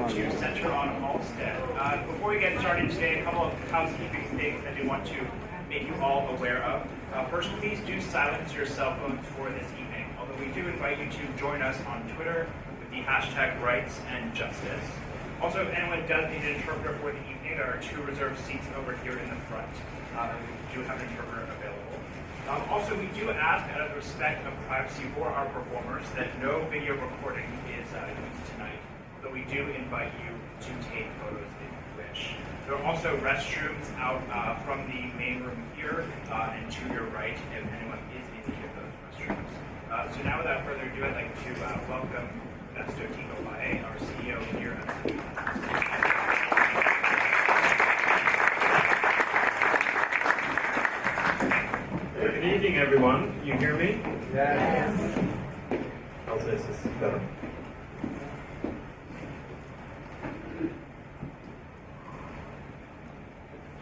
welcome to Center on Halstead. Before we get started today, a couple of housekeeping things that we want to make you all aware of. First, please do silence your cell phones for this evening, although we do invite you to join us on Twitter with the hashtag rights and justice. Also, if anyone does need an interpreter for the evening, there are 2 reserved seats over here in the front. We do have an interpreter available. Also, we do ask, out of respect of privacy for our performers, that no video recording is used tonight, though we do invite you to take photos if you wish. There are also restrooms out from the main room here and to your right if anyone is in any of those restrooms. So now, without further ado, I'd like to welcome Ernesto Tigo, our CEO here at City. Good evening, everyone. Can you hear me? Yes. How's this? This is better.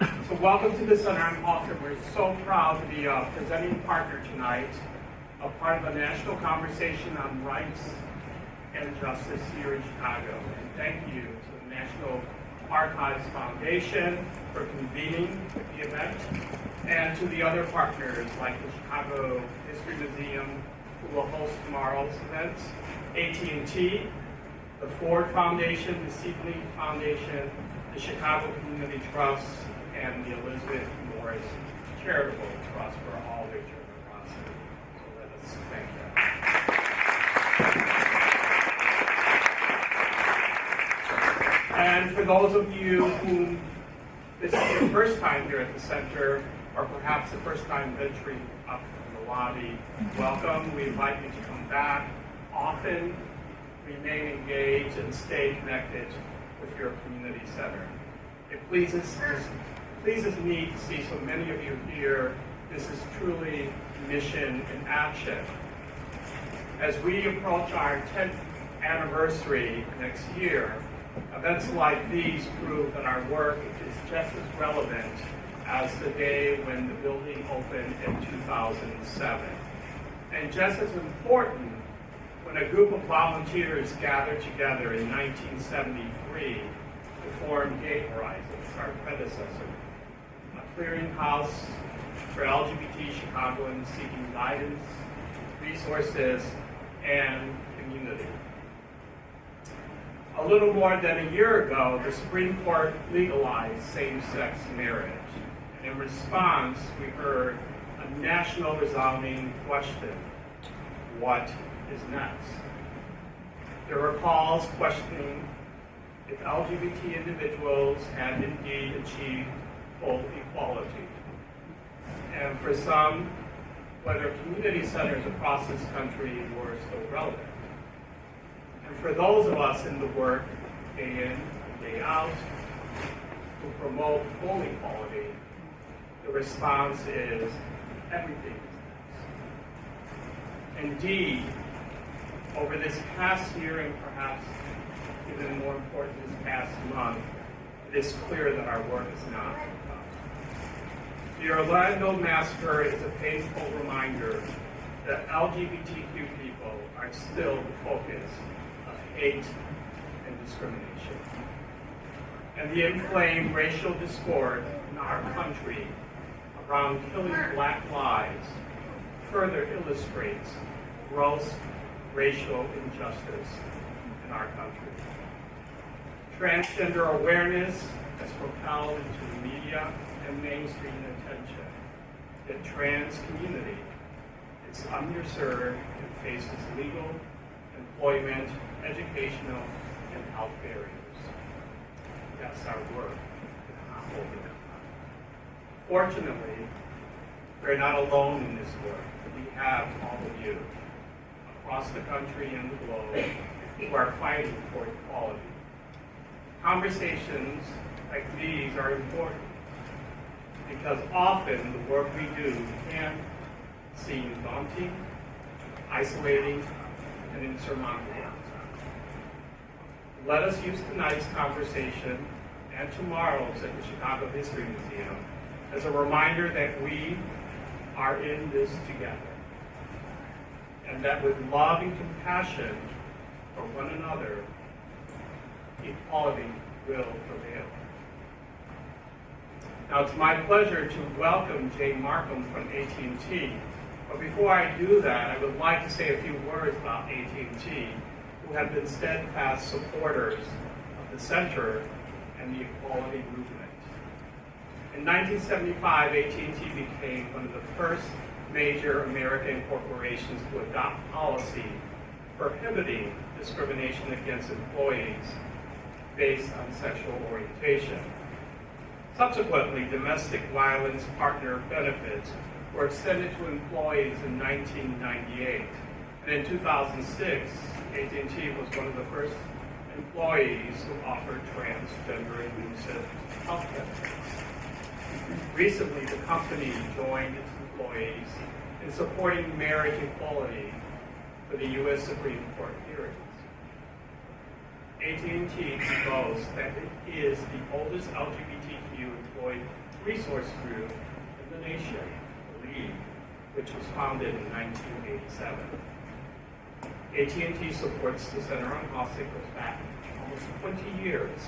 So welcome to the Center on Halstead. We're so proud to be a presenting partner tonight, a part of a national conversation on rights and justice here in Chicago. And thank you to the National Archives Foundation for convening the event, and to the other partners like the Chicago History Museum, who will host tomorrow's events, AT&T, the Ford Foundation, the Seedling Foundation, the Chicago Community Trust, and the Elizabeth Morris Charitable Trust for all their generosity. So let us thank them. And for those of you whom this is your first time here at the center, or perhaps the first time venturing up from the lobby, welcome. We invite you to come back often, remain engaged, and stay connected with your community center. It pleases me to see so many of you here. This is truly mission in action. As we approach our 10th anniversary next year, events like these prove that our work is just as relevant as the day when the building opened in 2007. And just as important, when a group of volunteers gathered together in 1973 to form Gay Horizons, our predecessor, a clearinghouse for LGBT Chicagoans seeking guidance, resources, and community. A little more than a year ago, the Supreme Court legalized same-sex marriage. And in response, we heard a national resounding question: what is next? There were calls questioning if LGBT individuals had indeed achieved full equality. And for some, whether community centers across this country were still relevant. And for those of us in the work, day in and day out, to promote full equality, the response is everything is next. Indeed, over this past year, and perhaps even more important, this past month, it is clear that our work is not done. The Orlando massacre is a painful reminder that LGBTQ people are still the focus of hate and discrimination. And the inflamed racial discord in our country around killing Black lives further illustrates gross racial injustice in our country. Transgender awareness has propelled into the media and mainstream attention that trans community is underserved and faces legal, employment, educational, and health barriers. That's our work. Fortunately, we're not alone in this work. We have all of you across the country and the globe who are fighting for equality. Conversations like these are important because often the work we do can seem daunting, isolating, and insurmountable. Let us use tonight's conversation and tomorrow's at the Chicago History Museum as a reminder that we are in this together, and that with love and compassion for one another, equality will prevail. Now, it's my pleasure to welcome Jay Markham from AT&T. But before I do that, I would like to say a few words about AT&T, who have been steadfast supporters of the center and the equality movement. In 1975, AT&T became one of the first major American corporations to adopt policy prohibiting discrimination against employees based on sexual orientation. Subsequently, domestic violence partner benefits were extended to employees in 1998. And in 2006, AT&T was one of the first employees who offered transgender inclusive health benefits. Recently, the company joined its employees in supporting marriage equality for the U.S. Supreme Court hearings. AT&T boasts that it is the oldest LGBTQ employee resource group in the nation, the League, which was founded in 1987. AT&T supports the Center on Policy goes back almost 20 years.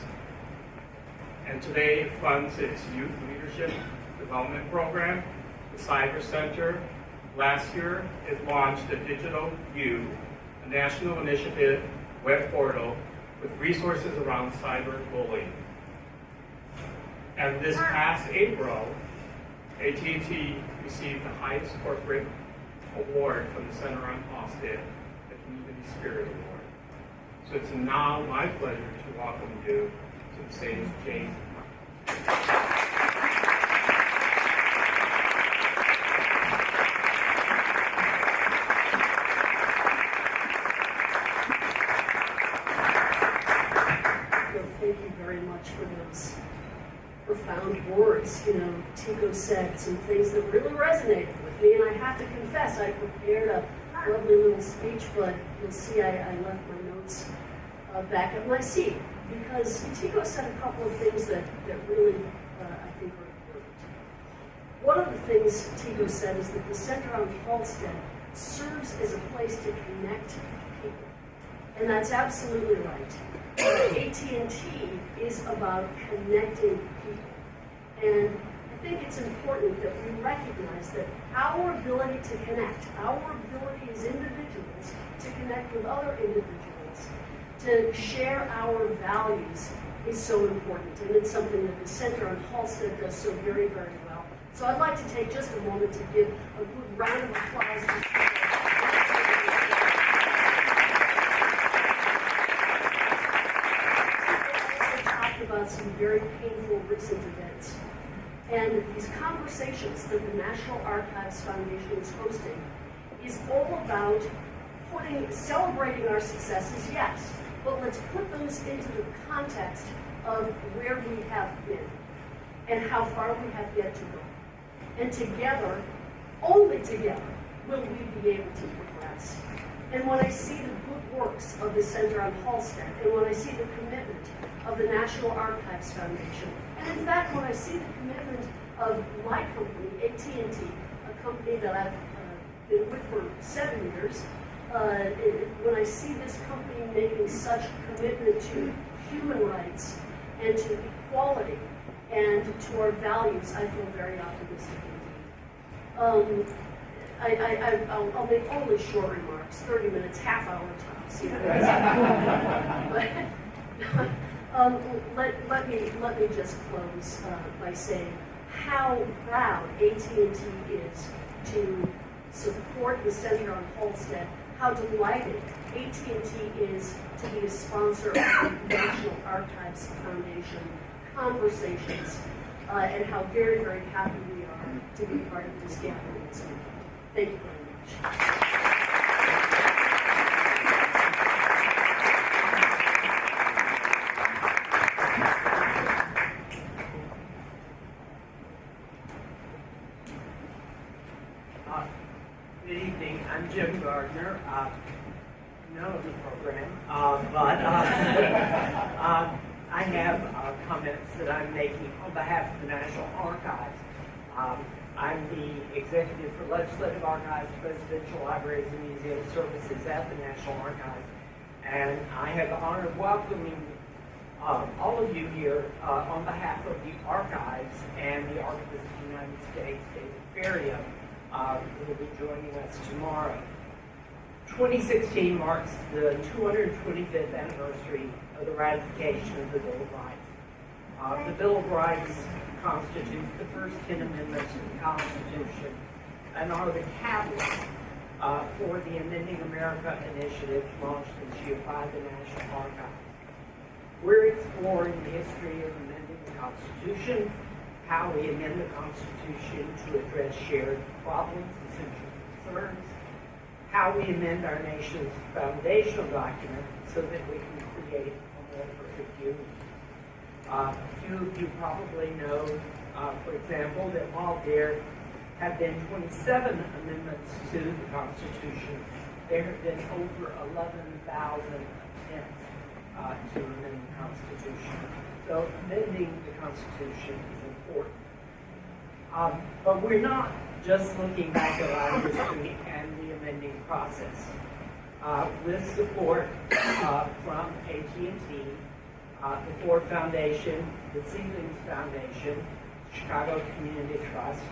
And today it funds its Youth Leadership Development Program, the Cyber Center. Last year, it launched the Digital U, a national initiative web portal with resources around cyberbullying. And this past April, AT&T received the highest corporate award from the Center on Hosted, the Community Spirit Award. So it's now my pleasure to welcome you to the stage, Jane. Thank you very much for those profound words. You know, Tico said some things that really resonated with me, and I have to confess, I prepared a lovely little speech, but you'll see I left my notes back at my seat, because Tico said a couple of things that really, I think, are important. One of the things Tico said is that the Center on Halstead serves as a place to connect people, and that's absolutely right. AT&T is about connecting people. And I think it's important that we recognize that our ability to connect, our ability as individuals to connect with other individuals, to share our values is so important. And it's something that the Center on Halstead does so very, very well. So I'd like to take just a moment to give a good round of applause to about some very painful recent events. And these conversations that the National Archives Foundation is hosting is all about celebrating our successes, yes, but let's put those into the context of where we have been and how far we have yet to go. And together, only together, will we be able to progress. And when I see the good works of the Center on Halstead, and when I see the commitment of the National Archives Foundation, and in fact, when I see the commitment of my company, AT&T, a company that I've been with for 7 years, when I see this company making such commitment to human rights and to equality and to our values, I feel very optimistic indeed. I'll make only short remarks, 30 minutes, half hour tops. You know, let me just close by saying how proud AT&T is to support the Center on Halstead, how delighted AT&T is to be a sponsor of the National Archives Foundation conversations, and how very, very happy we are to be part of this gathering this weekend. Thank you very much. Good evening. I'm Jim Gardner. Know the program, I have comments that I'm making on behalf of the National Archives. I'm the executive for Legislative Archives, Presidential Libraries, and Museum Services at the National Archives, and I have the honor of welcoming all of you here, on behalf of the Archives and the Archivist of the United States, David Ferrier, who will be joining us tomorrow. 2016 marks the 225th anniversary of the ratification of the Bill of Rights. The Bill of Rights constitutes the first 10 amendments to the Constitution and are the catalyst for the Amending America initiative launched this year by the National Archives. We're exploring the history of amending the Constitution, how we amend the Constitution to address shared problems and central concerns, how we amend our nation's foundational document so that we can create a more perfect union. A few of you probably know, for example, that while there have been 27 amendments to the Constitution, there have been over 11,000 attempts to amend the Constitution. So amending the Constitution is important. But we're not just looking back at our history and the amending process. With support from AT&T, the Ford Foundation, the Seelings Foundation, Chicago Community Trust,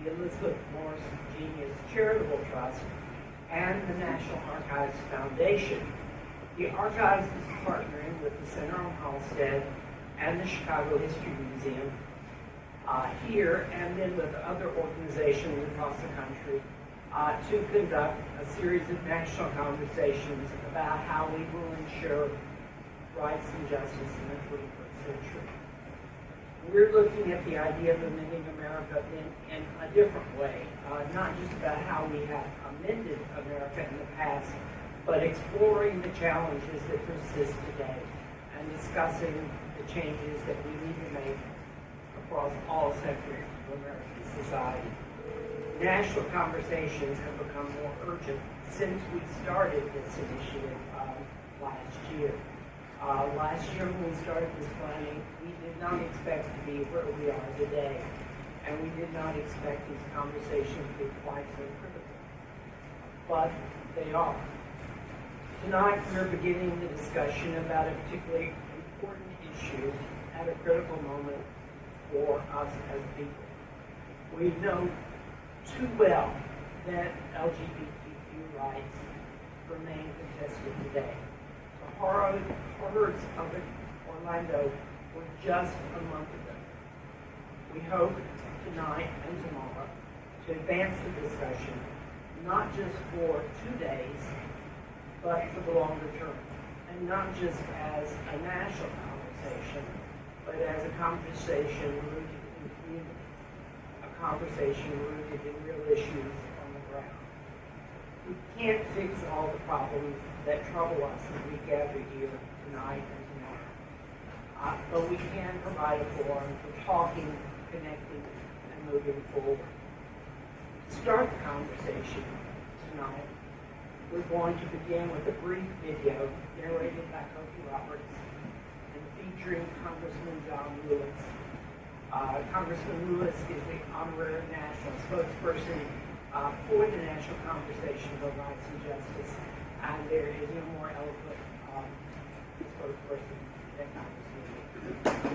the Elizabeth Morris Genius Charitable Trust, and the National Archives Foundation. The Archives is partnering with the Center on Halsted and the Chicago History Museum here, and then with other organizations across the country to conduct a series of national conversations about how we will ensure rights and justice in the 21st century. We're looking at the idea of amending America in a different way, not just about how we have amended America in the past, but exploring the challenges that persist today and discussing the changes that we need to make across all sectors of American society. National conversations have become more urgent since we started this initiative last year. Last year when we started this planning, we did not expect to be where we are today, and we did not expect these conversations to be quite so critical. But they are. Tonight we're beginning the discussion about a particularly important issue at a critical moment for us as people. We know too well that LGBTQ rights remain contested today. The horrors of Orlando were just a month ago. We hope tonight and tomorrow to advance the discussion, not just for 2 days, but for the longer term, and not just as a national conversation, but as a conversation rooted in community, a conversation rooted in real issues on the ground. We can't fix all the problems that trouble us as we gather here tonight and tomorrow, but we can provide a forum for talking, connecting, and moving forward. To start the conversation tonight, we're going to begin with a brief video narrated by Kofi Roberts and featuring Congressman John Lewis. Congressman Lewis is the honorary national spokesperson for the National Conversation of Rights and Justice, and there is no more eloquent spokesperson than Congressman Lewis.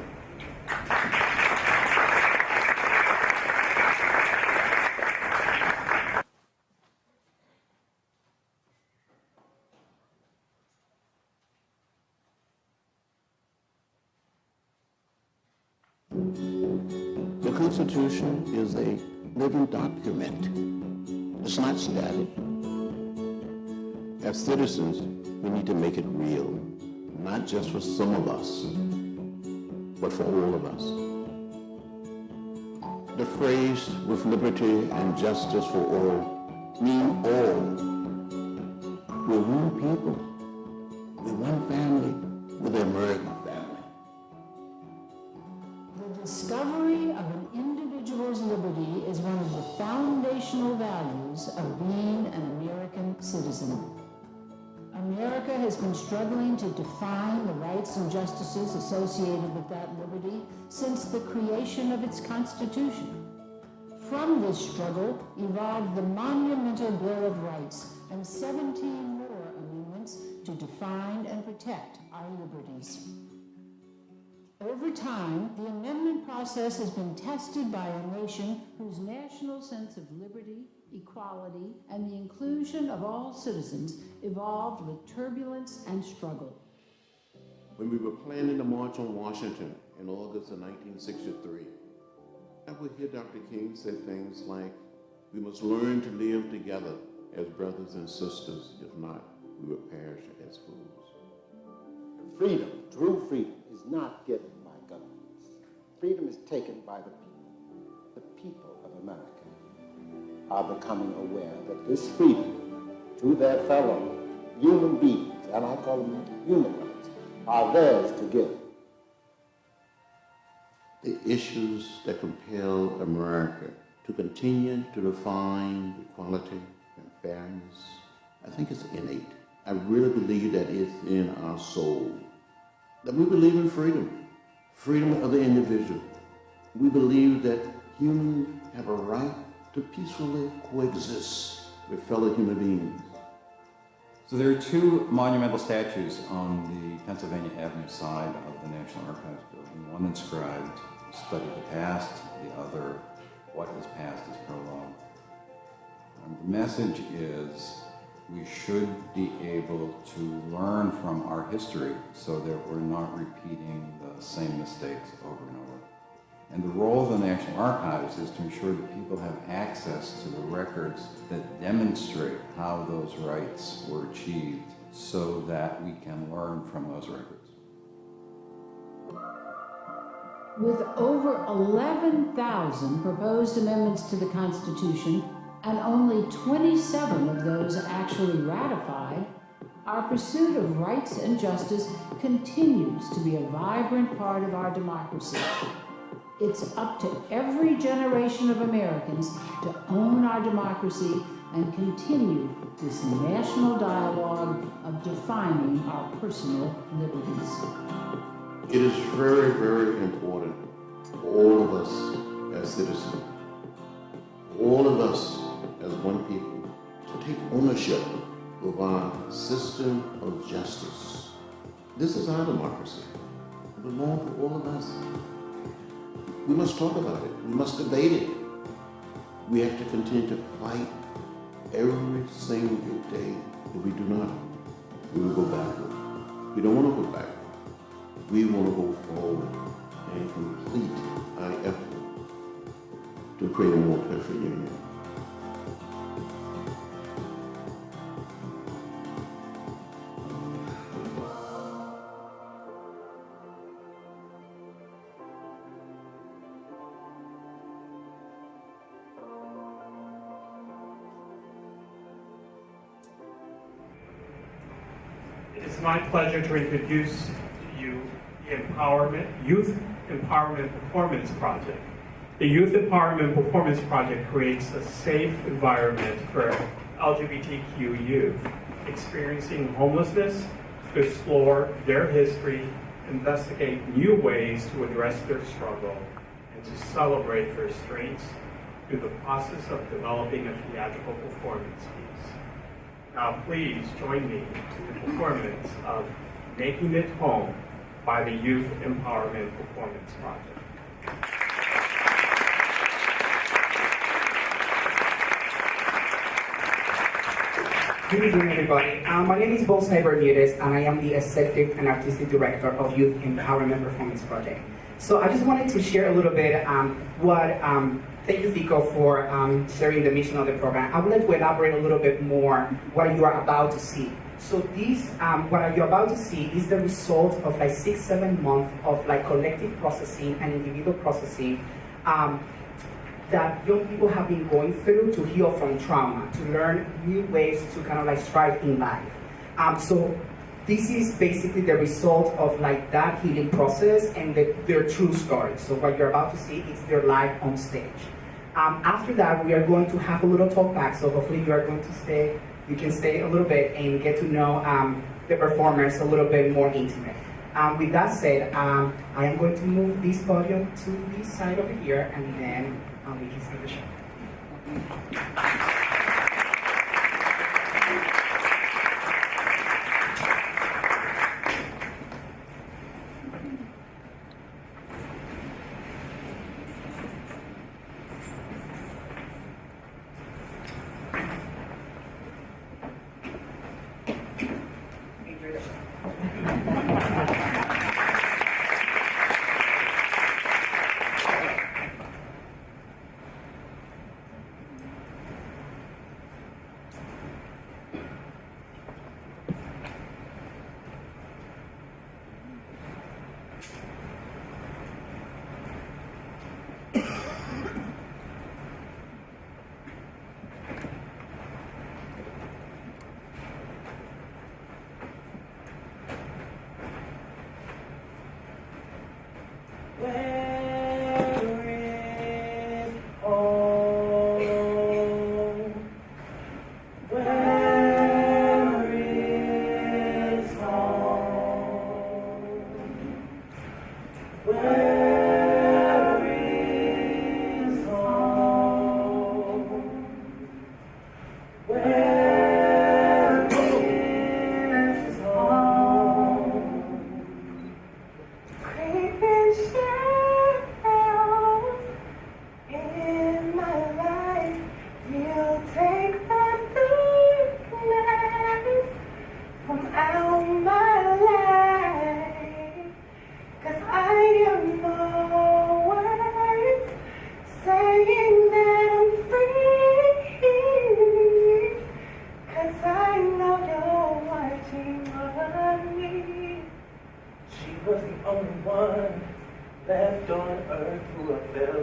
The Constitution is a living document. It's not static. As citizens, we need to make it real, not just for some of us, but for all of us. The phrase "with liberty and justice for all" mean all. We're one people. We're one family. We're the American family. The discovery of an individual's liberty is one of the foundational values of being an American citizen. America has been struggling to define the rights and justices associated with that liberty since the creation of its Constitution. From this struggle evolved the monumental Bill of Rights and 17 more amendments to define and protect our liberties. Over time, the amendment process has been tested by a nation whose national sense of liberty, equality, and the inclusion of all citizens evolved with turbulence and struggle. When we were planning the March on Washington in August of 1963, I would hear Dr. King say things like, we must learn to live together as brothers and sisters. If not, we will perish as fools. Freedom, true freedom, is not given by governments. Freedom is taken by the people. The people of America are becoming aware that this freedom to their fellow human beings, and I call them human rights, are theirs to give. The issues that compel America to continue to define equality and fairness, I think it's innate. I really believe that it's in our soul. That we believe in freedom, freedom of the individual. We believe that humans have a right to peacefully coexist with fellow human beings. So there are two monumental statues on the Pennsylvania Avenue side of the National Archives building. One inscribed, study the past, the other, what is past is prologue. The message is we should be able to learn from our history so that we're not repeating the same mistakes over and over. And the role of the National Archives is to ensure that people have access to the records that demonstrate how those rights were achieved so that we can learn from those records. With over 11,000 proposed amendments to the Constitution and only 27 of those actually ratified, our pursuit of rights and justice continues to be a vibrant part of our democracy. It's up to every generation of Americans to own our democracy and continue this national dialogue of defining our personal liberties. It is very, very important for all of us as citizens, for all of us as one people, to take ownership of our system of justice. This is our democracy. It belongs to all of us. We must talk about it. We must debate it. We have to continue to fight every single day. If we do not, we will go backward. We don't want to go backward. We want to go forward and complete our effort to create a more perfect union. It is my pleasure to introduce to you the Youth Empowerment Performance Project. The Youth Empowerment Performance Project creates a safe environment for LGBTQ youth experiencing homelessness to explore their history, investigate new ways to address their struggle, and to celebrate their strengths through the process of developing a theatrical performance piece. Now please join me in the performance of Making It Home by the Youth Empowerment Performance Project. Good evening, everybody. My name is Bo Bermudez, and I am the Executive and Artistic Director of Youth Empowerment Performance Project. So I just wanted to share a little bit thank you, Fico, for sharing the mission of the program. I would like to elaborate a little bit more what you are about to see. So this, what you're about to see is the result of like 6-7 months of like collective processing and individual processing that young people have been going through to heal from trauma, to learn new ways to kind of like strive in life. So this is basically the result of like that healing process and their true story. So what you're about to see is their life on stage. After that, we are going to have a little talk back. So hopefully you can stay a little bit and get to know the performers a little bit more intimate. With that said, I am going to move this podium to this side over here, and then we can start the show.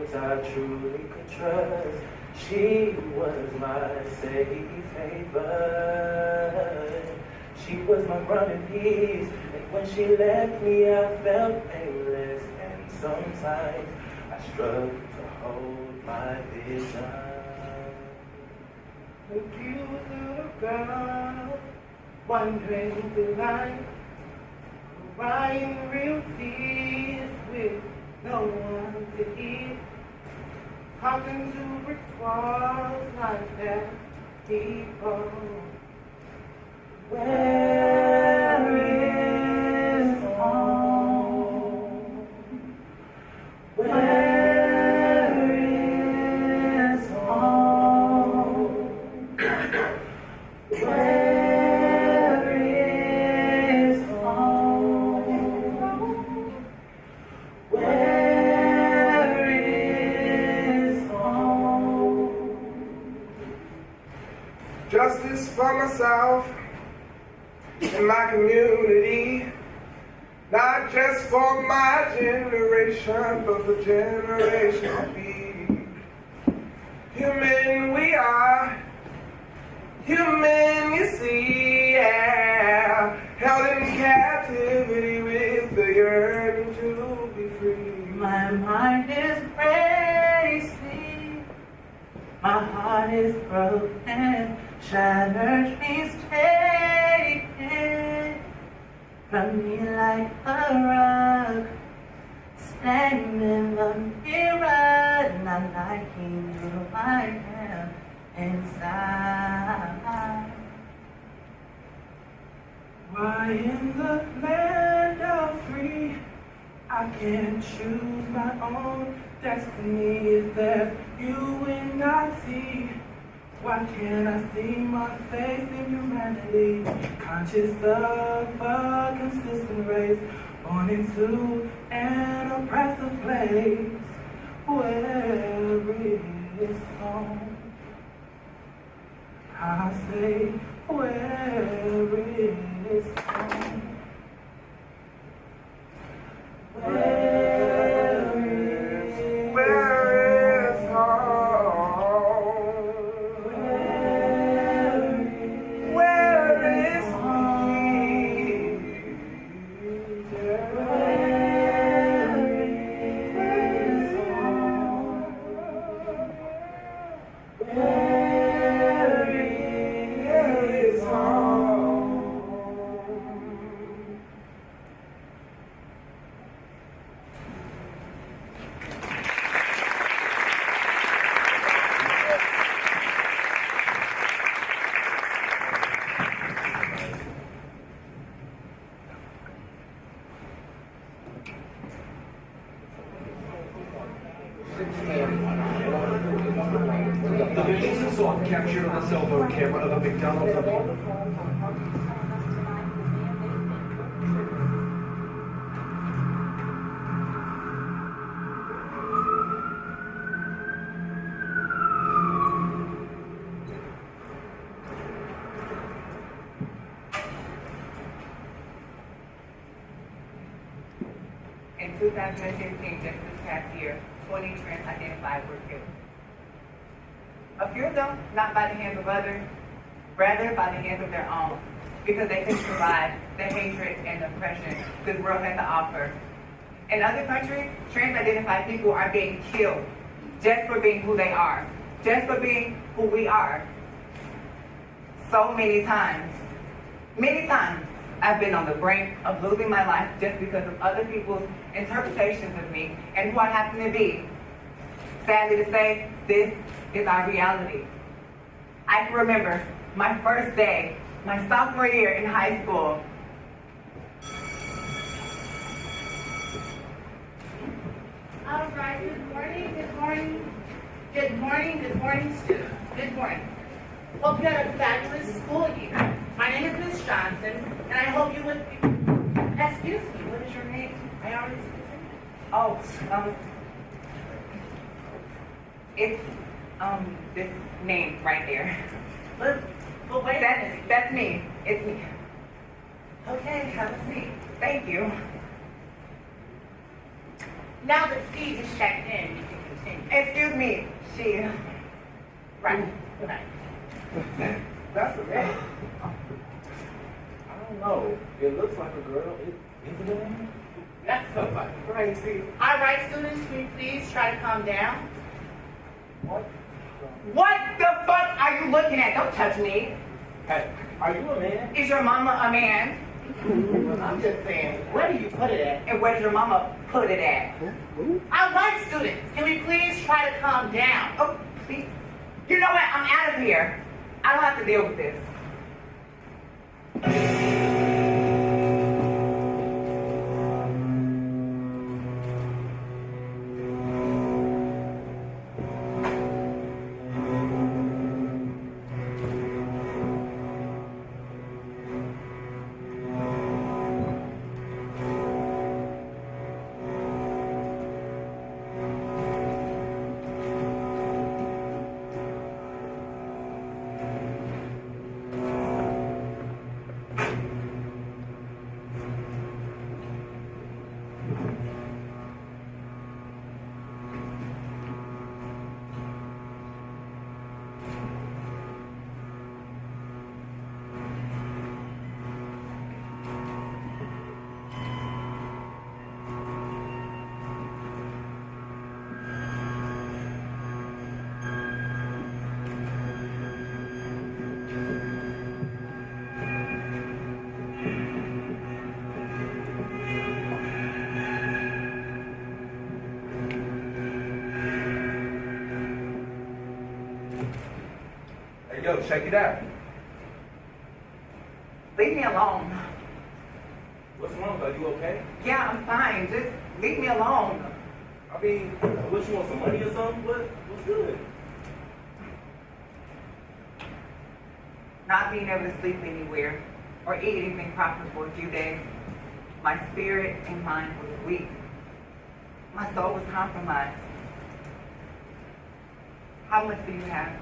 folks I truly could trust. She was my safe haven. She was my running piece, and when she left me, I felt aimless. And sometimes I struggled to hold my vision. Confused around, wondering through life, crying real tears with no one to hear. Talking to brick walls like that people. Where is home? Where is home? Where is home? Where is home? Justice for myself and my community, not just for my generation, but for generations to be. Human we are, human you see, yeah. Held in captivity with the yearning to be free. My mind is racing, my heart is broken, shattered, she's taken from me like a rug. Standing in the mirror, not liking who I am inside. Why in the land of free I can't choose my own destiny? Is there you and I see? Why can't I see my faith in humanity? Conscious of a consistent race, born into an oppressive place. Where is home? I say, where is home? Where is home? Where is home? The videos is off captured on the cell phone camera of a McDonald's of In 2015, just this past year, 20 trans identified were killed. A few of them not by the hands of others, rather by the hands of their own, because they couldn't survive the hatred and oppression this world had to offer. In other countries, trans identified people are being killed just for being who they are, just for being who we are. So many times, I've been on the brink of losing my life just because of other people's interpretations of me and who I happen to be. Sadly to say, this is our reality. I can remember my first day, my sophomore year in high school. All right, good morning, good morning, good morning, good morning, students. Good morning. Hope you had a fabulous school year. My name is Miss Johnson, and I hope you would be... Excuse me, what is your name? I already said it. Oh, it's this name right there. But wait a minute. That's me. It's me. Okay, have a seat. Thank you. Now that Steve is checked in, you can continue. Excuse me, she. Right. That's a man. I don't know. It looks like a girl. Isn't it? That's so fucking crazy. All right, students, can you please try to calm down? What the fuck are you looking at? Don't touch me. Hey, are you a man? Is your mama a man? I'm just saying, where do you put it at? And where did your mama put it at? All right, students, can we please try to calm down? Oh, please. You know what? I'm out of here. I don't have to deal with this. Yo, check it out. Leave me alone. What's wrong? Are you okay? Yeah, I'm fine. Just leave me alone. I mean, what, you want some money or something? What's good? Not being able to sleep anywhere or eat anything proper for a few days. My spirit and mind was weak. My soul was compromised. How much do you have?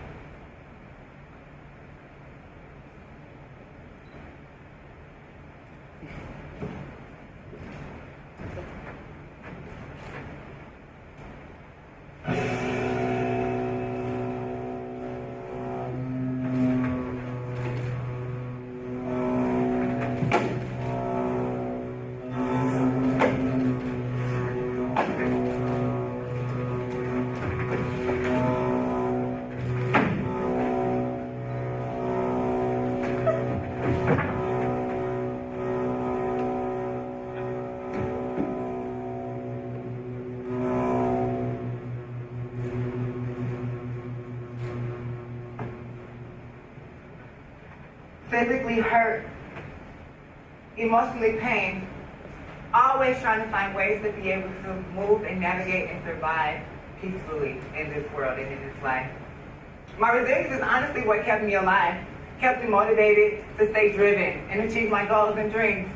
Physically hurt, emotionally pained, always trying to find ways to be able to move and navigate and survive peacefully in this world and in this life. My resilience is honestly what kept me alive, kept me motivated to stay driven and achieve my goals and dreams.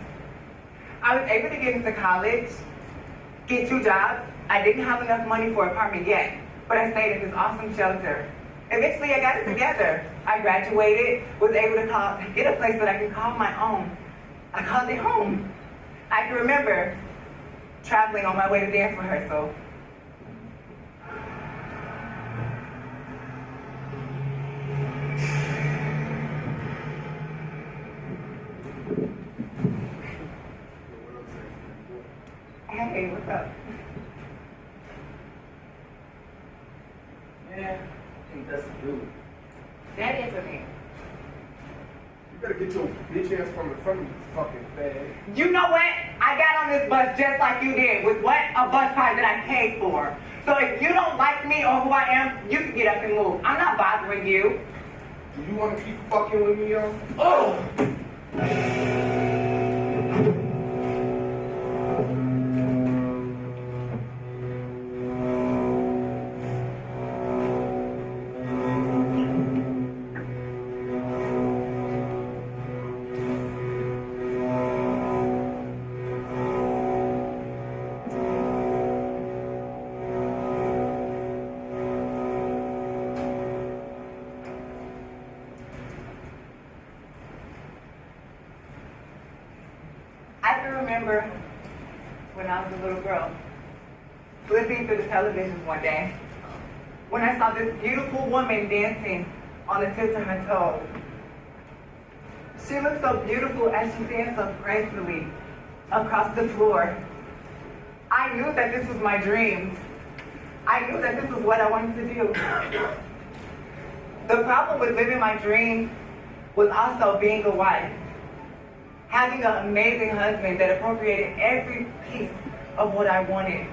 I was able to get into college, get 2 jobs. I didn't have enough money for an apartment yet, but I stayed at this awesome shelter. Eventually, I got it together. I graduated, was able to get a place that I can call my own. I called it home. I can remember traveling on my way to dance rehearsal. Hey, what's up? Yeah, I think that's a dude. That is a man. You better get your bitch ass from in front of me, you fucking fag. You know what? I got on this bus just like you did, with what? A bus ride that I paid for. So if you don't like me or who I am, you can get up and move. I'm not bothering you. Do you want to keep fucking with me, yo? Oh! I can remember when I was a little girl, flipping through the television one day. when I saw this beautiful woman dancing on the tips of her toes. She looked so beautiful as she danced so gracefully across the floor. I knew that this was my dream. I knew that this was what I wanted to do. The problem with living my dream was also being a wife. Having an amazing husband that appropriated every piece of what I wanted,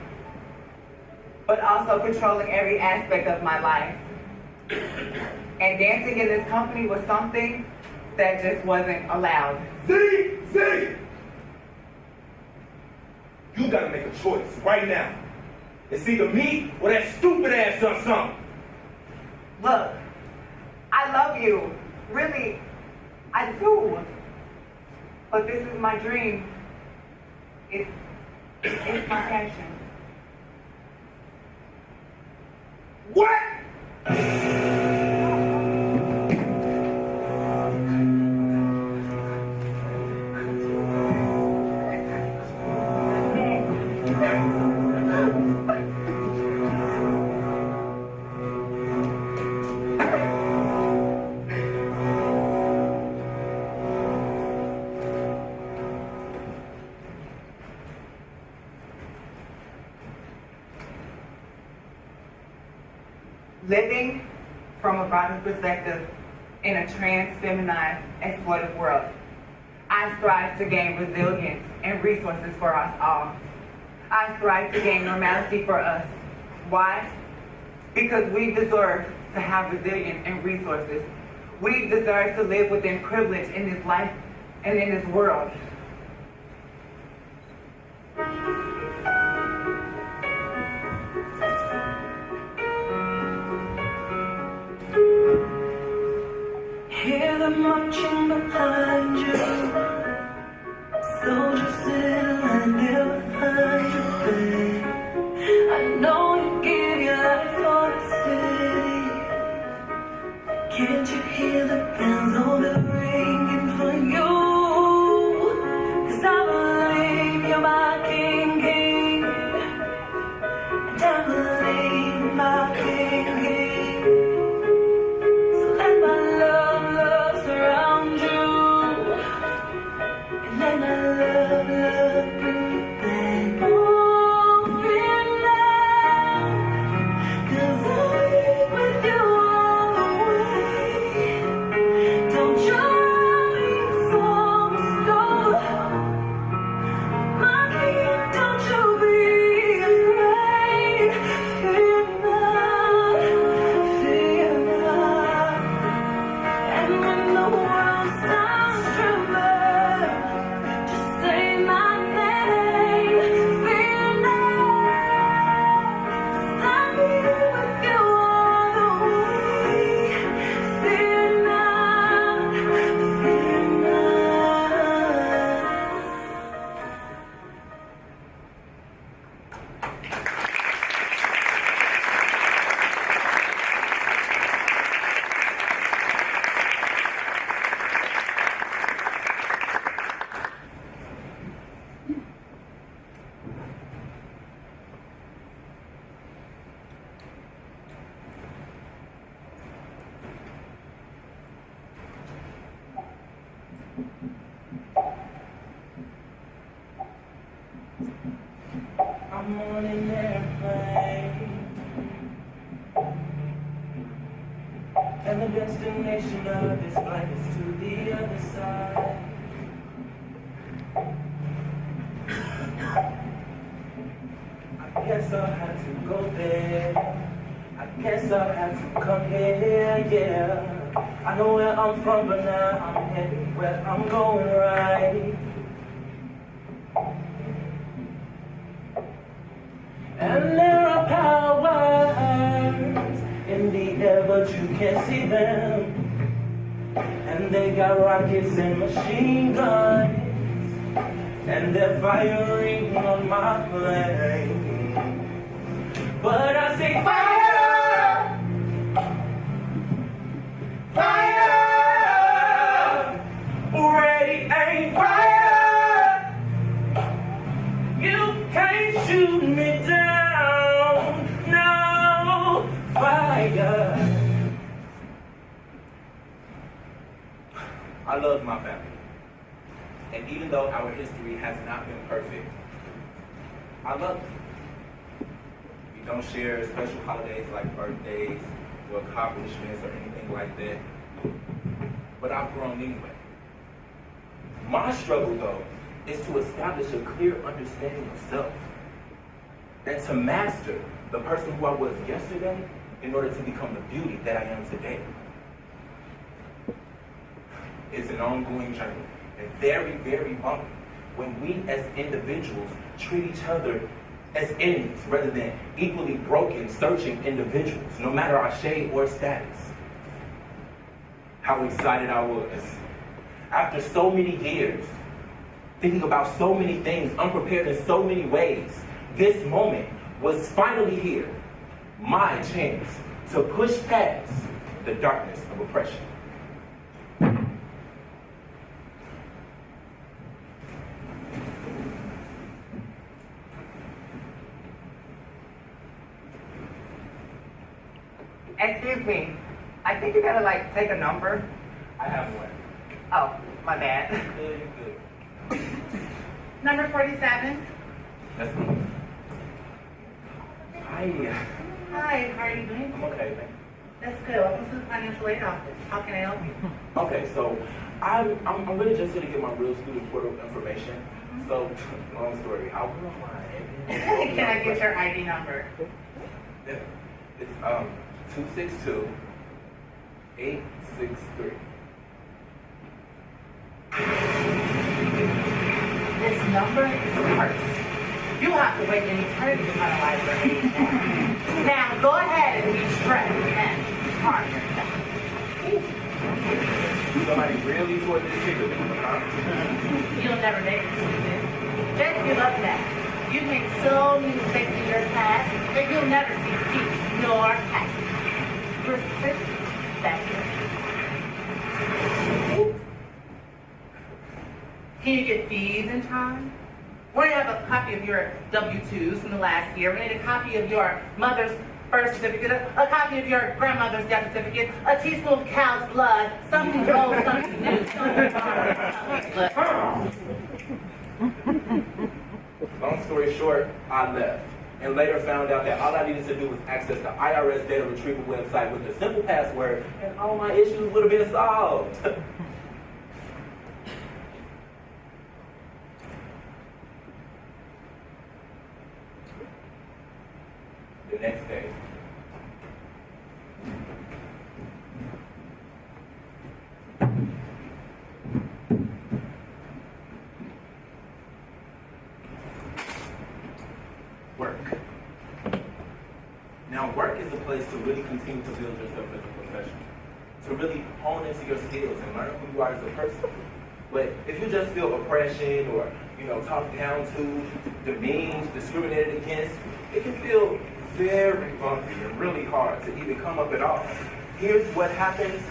but also controlling every aspect of my life. And dancing in this company was something that just wasn't allowed. Z! You gotta make a choice right now. It's either me or that stupid ass son. Look, I love you. Really, I do. But this is my dream. It's my passion. What? Living from a bottom perspective in a trans, feminine, exploitive world, I strive to gain resilience and resources for us all. I strive to gain normality for us. Why? Because we deserve to have resilience and resources. We deserve to live within privilege in this life and in this world. Hear them marching behind you. Soldiers in a line there behind you, babe. I know you give your life for the city. Can't you hear the bells on the ringing for you? 'Cause I believe you're my king. And I believe you're my king. Let my love surround you. And let my love bring you back. Oh, fear not, 'cause I'll be with you all the way. Don't join from the start. My king, don't you be afraid. Fear not, fear not. And when the world sounds trembling, just say my name. Fear not, 'cause I'll be with you all the way. Fear not, fear not. I'm on an airplane, and the destination of this flight is to the other side. I guess I'll have to go there. I guess I'll have to come here, yeah. I know where I'm from, but now I'm heading where I'm going right. And there are powers in the air, but you can't see them. And they got rockets and machine guns, and they're firing on my plane. But I say fire, fire, ready, aim, fire. You can't shoot me down, no, fire. God. I love my family. And even though our history has not been perfect, I love them. We don't share special holidays like birthdays or accomplishments or anything like that. But I've grown anyway. My struggle, though, is to establish a clear understanding of self and to master the person who I was yesterday in order to become the beauty that I am today. It's an ongoing journey and very, very bumpy when we as individuals treat each other as enemies rather than equally broken, searching individuals, no matter our shade or status. How excited I was. After so many years, thinking about so many things, unprepared in so many ways, this moment was finally here. My chance to push past the darkness of oppression. Excuse me. I think you gotta like take a number. I have one. Oh, my bad. Good, good. Number 47. That's me. Hi. Hi, how are you doing? I'm okay, man. That's good. Welcome to the financial aid office. How can I help you? Okay, so I'm really just here to get my real student portal information. So, long story. I will Can I get your ID number? Yeah. It's 262 863. This number is cursed. You have to wait an eternity to finalize your age now. Now, go ahead and be stressed and harm yourself. Somebody really tore this trigger, huh? You'll never make it, stupid. Just give up now. You've made so many mistakes in your past that you'll never see peace nor happiness. Your statistics, that's it. Can you get fees in time? We're gonna have a copy of your W-2s from the last year. We need a copy of your mother's birth certificate, a copy of your grandmother's death certificate, a teaspoon of cow's blood, something old, something new, something borrowed. Long story short, I left. And later found out that all I needed to do was access the IRS data retrieval website with a simple password, and all my issues would have been solved. The next day. Work. Now, work is a place to really continue to build yourself as a professional, to really hone into your skills and learn who you are as a person. But if you just feel oppression or, talked down to, demeaned, discriminated against, it can feel very bumpy and really hard to even come up at all. Here's what happens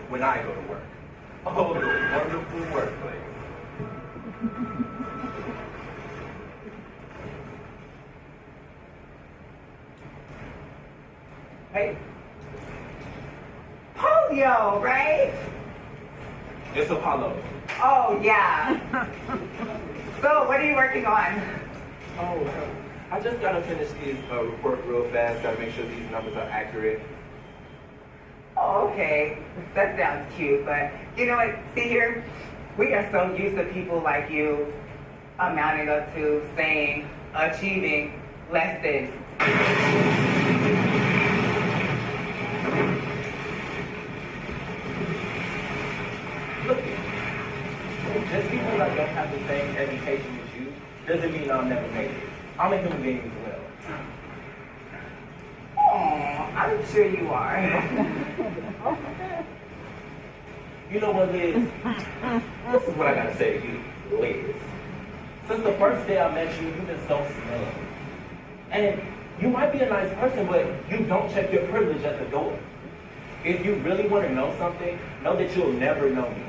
when I go to work. Oh, the wonderful workplace. Hey. Polio, right? It's Apollo. Oh, yeah. So, what are you working on? Oh, I just gotta finish these report real fast. Gotta make sure these numbers are accurate. Oh, okay. That sounds cute, but you know what? See here, we are so used to people like you amounting up to saying, achieving less than. Look, just because I don't have the same education as you doesn't mean I'll never make it. I'm a human being as well. Oh, I'm sure you are. You know what, Liz? This is what I gotta say to you, Liz. Since the first day I met you, you've been so smug. And you might be a nice person, but you don't check your privilege at the door. If you really want to know something, know that you'll never know me.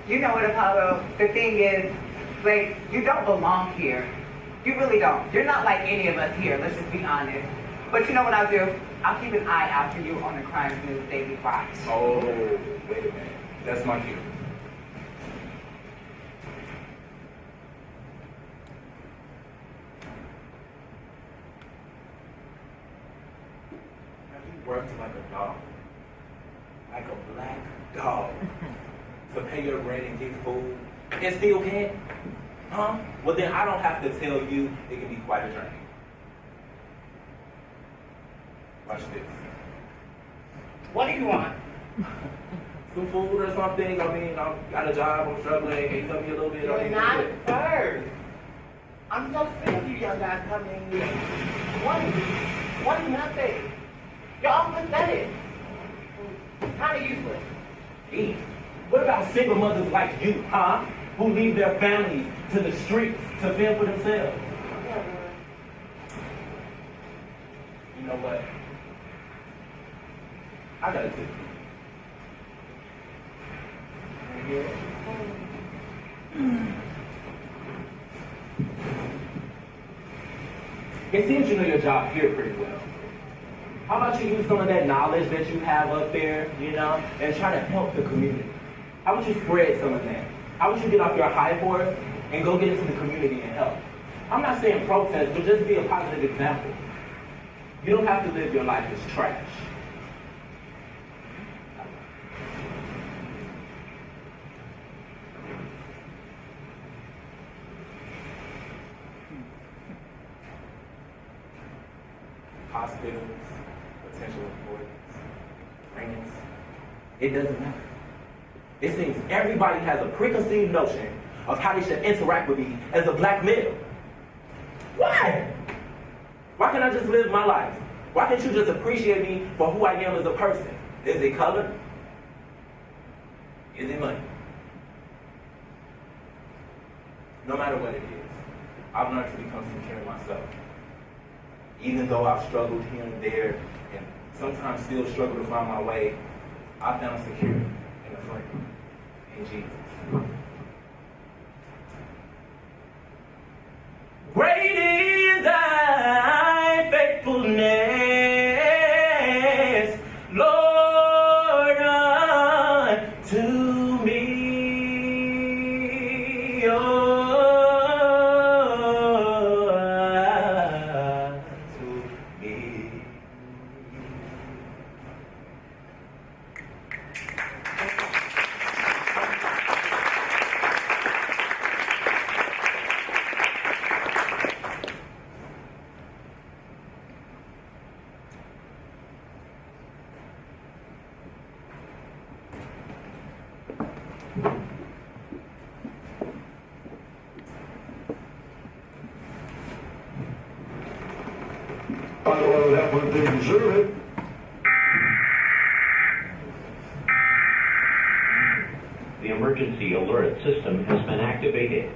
You know what, Apollo? The thing is, like, you don't belong here. You really don't. You're not like any of us here, let's just be honest. But you know what I'll do? I'll keep an eye out for you on the Crime News Daily Box. Oh, wait a minute. That's my cue. Have you worked like a dog? Like a black dog? To pay your rent and get food? And still can't? Huh? Well then I don't have to tell you it can be quite a journey. Watch this. What do you want? Some food or something. I mean, I got a job, I'm struggling. Can you tell me a little bit? You're not first. I'm so sick of you young guys coming in here. One nothing. You're all pathetic. Kind of useless. Hey, what about single mothers like you, huh? Who leave their families to the streets to fend for themselves? You know what? I got a tip. It seems you know your job here pretty well. How about you use some of that knowledge that you have up there, you know, and try to help the community? How about you spread some of that? How about you get off your high horse and go get into the community and help? I'm not saying protest, but just be a positive example. You don't have to live your life as trash. Hospitals, potential employees, rents, it doesn't matter. It seems everybody has a preconceived notion of how they should interact with me as a black male. Why? Why can't I just live my life? Why can't you just appreciate me for who I am as a person? Is it color? Is it money? No matter what it is, I've learned to become secure in myself. Even though I've struggled here and there, and sometimes still struggle to find my way, I found secure and a friend in Jesus. Great is thy faithfulness, Lord, unto me. By the way, that one didn't deserve it. The emergency alert system has been activated.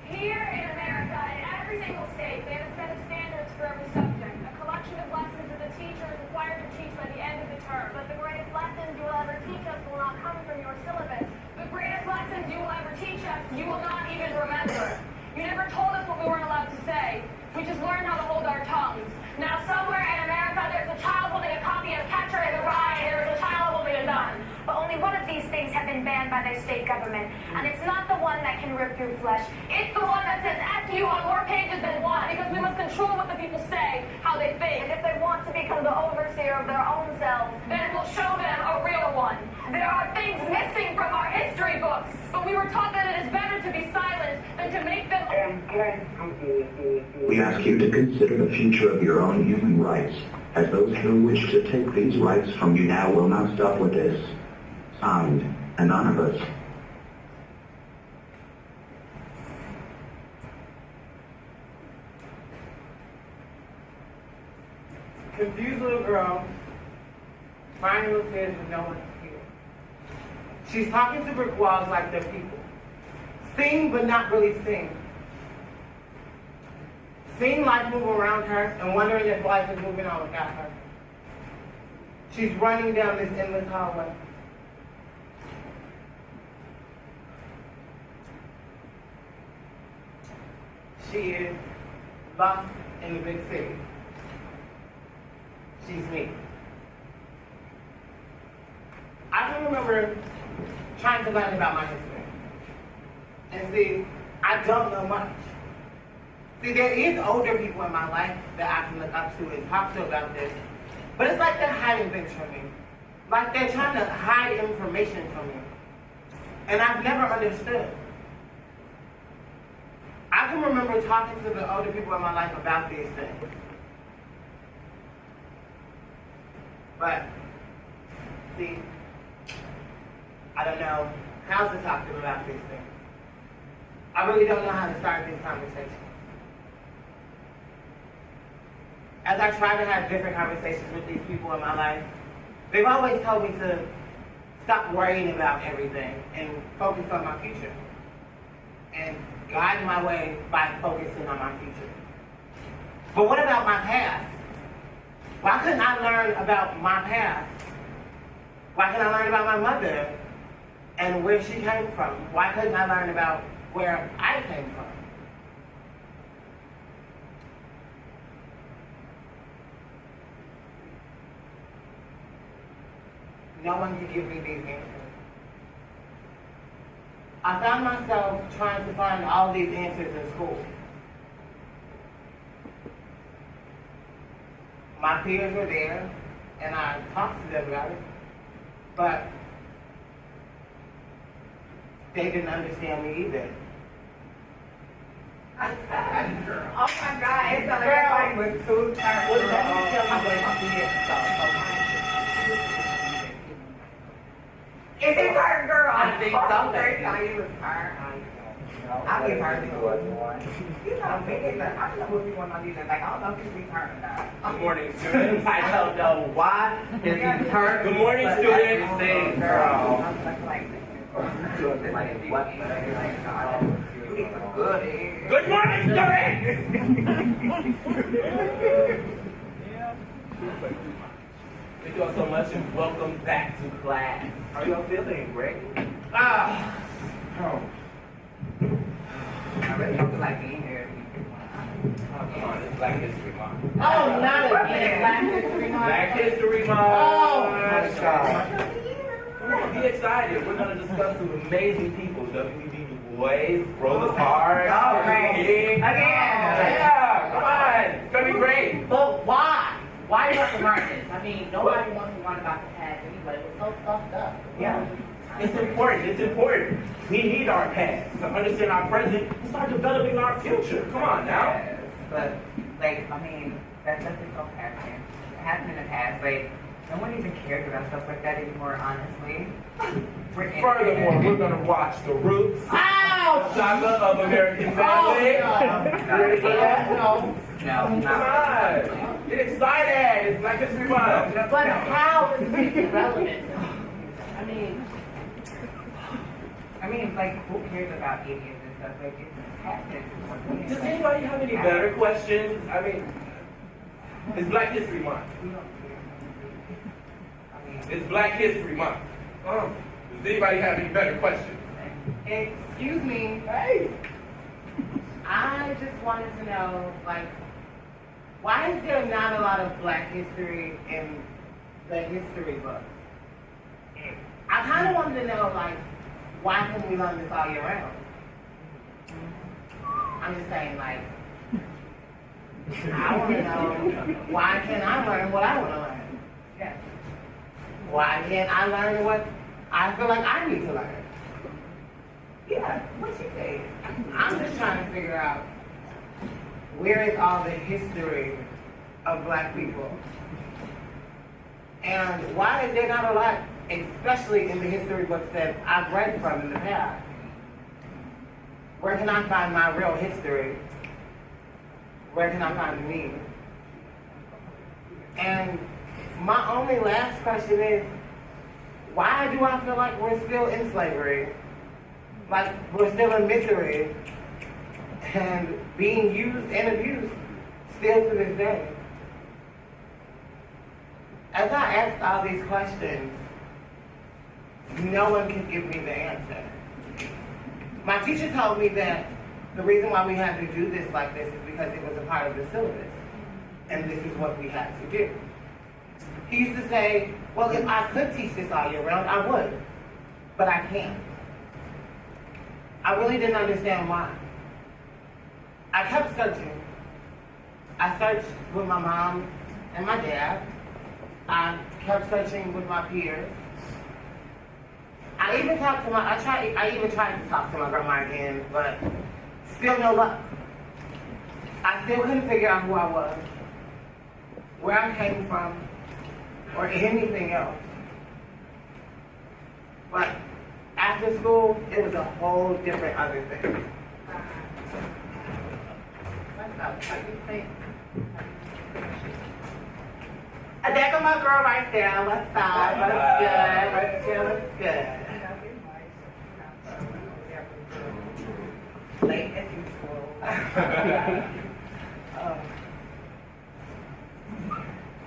Here in America, in every single state, they have a set of standards for every subject, a collection of lessons that the teacher is required to teach by the end of the term. But the greatest lessons you will ever teach us will not come from your syllabus. The greatest lessons you will ever teach us, you will not even remember. You never told us what we weren't allowed to say. We just learned how to hold our tongues. Now somewhere in America, there's a child holding a copy of Catcher in the Rye, and there's a child holding a gun. But only one of these things have been banned by their state government, and it's not the one that can rip through flesh. It's the one that says F you on more pages than one, because we must control what the people say, how they think. And if they want to become the overseer of their own selves, then it will show them a real one. There are things missing from our history books, but we were taught that it is better to be silent than to make them... We ask you to consider the future of your own human rights, as those who wish to take these rights from you now will not stop with this. Signed, Anonymous. Confused little girl, finding little kids with no one to hear. She's talking to brick walls like they're people. Seeing but not really seeing. Seeing life move around her and wondering if life is moving on without her. She's running down this endless hallway. She is lost in the big city. she's me. I can remember trying to learn about my history. And see, I don't know much. See, there is older people in my life that I can look up to and talk to about this, but it's like they're hiding things from me. Like they're trying to hide information from me. And I've never understood. I can remember talking to the older people in my life about these things. But, see, I don't know how to talk to them about these things. I really don't know how to start these conversations. As I try to have different conversations with these people in my life, they've always told me to stop worrying about everything and focus on my future. And guide my way by focusing on my future. But what about my past? Why couldn't I learn about my past? Why couldn't I learn about my mother and where she came from? Why couldn't I learn about where I came from? No one can give me these answers. I found myself trying to find all these answers in school. My peers were there, and I talked to them about it, but they didn't understand me either. Oh my God, it's not like everybody was too tired. Well, let me tell you what he did. Is it her girl? I think so. First time it was her. I give her the one. You know, I don't know what people want to do. Like, I don't know if it's returned or not. Good morning, students. I don't know why it's returned. Good morning, But students. everything, girl. Good morning, students. Thank you all so much and welcome back to class. How are y'all feeling, Greg? I really don't feel like being here. Oh, come on, it's Black History Month. Oh, not again. Black History Month. Black History Month. Oh, my God. Come on, be excited. We're going to discuss some amazing people. W.E.B. Du Bois, Rosa Parks. Oh, great. King. Again. Yeah, come on. It's going to be great. But why? Why not the Martins? I mean, nobody wants to learn about the past anyway. It was so fucked up. Yeah. It's important. It's important. We need our past to understand our present and start developing our future. Come on now. Yes, but, like, I mean, that stuff is so past tense. It happened in the past. Like, no one even cares about stuff like that anymore, honestly. Furthermore, we're going to watch The Roots. Ow! Saga of American Family. No. No, Come on. Get excited. It's Black History Month. But how is it relevant? I mean, like, who cares about idiots and stuff? Like, it's past tense. Does anybody have any better questions? I mean, it's Black History Month. It's Black History Month. Does anybody have any better questions? Excuse me. Hey. I just wanted to know, like, why is there not a lot of Black history in the history books? I kind of wanted to know, like, why couldn't we learn this all year round? I'm just saying, like, I want to know, why can't I learn what I want to learn? Yeah. Why can't I learn what I feel like I need to learn? Yeah, what you say? I'm just trying to figure out, where is all the history of Black people? And why is there not a lot, especially in the history books that I've read from in the past? Where can I find my real history? Where can I find me? And my only last question is, why do I feel like we're still in slavery? Like we're still in misery and being used and abused still to this day? As I asked all these questions, no one could give me the answer. My teacher told me that the reason why we had to do this like this is because it was a part of the syllabus, and this is what we had to do. He used to say, well, if I could teach this all year round, I would, but I can't. I really didn't understand why. I kept searching. I searched with my mom and my dad. I kept searching with my peers. I even tried to talk to my grandma again, but still no luck. I still couldn't figure out who I was, where I came from, or anything else. But after school, it was a whole different other thing. What's up? How you think? There go my girl right there. What's up? What's good? What's good? What's good? Late as usual.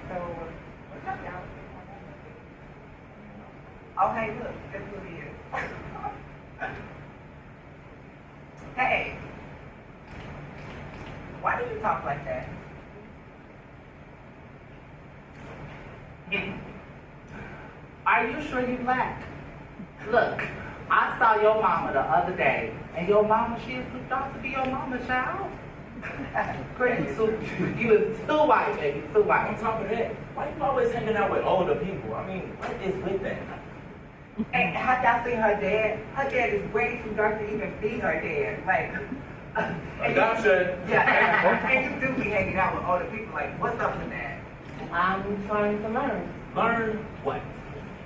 So, what's up, y'all? Oh, hey, look, that's who he is. Hey, why do you talk like that? Are you sure you black? Look, I saw your mama the other day, and your mama, she is too dark to be your mama, child. You is too white, baby, too white. On top of that, why you always hanging out with older people? I mean, what is with that? And have y'all seen her dad? Her dad is way too dark to even be her dad. Like, Adoption. Yeah, and you do be hanging out with older people. Like, what's up with that? I'm trying to learn. Learn what?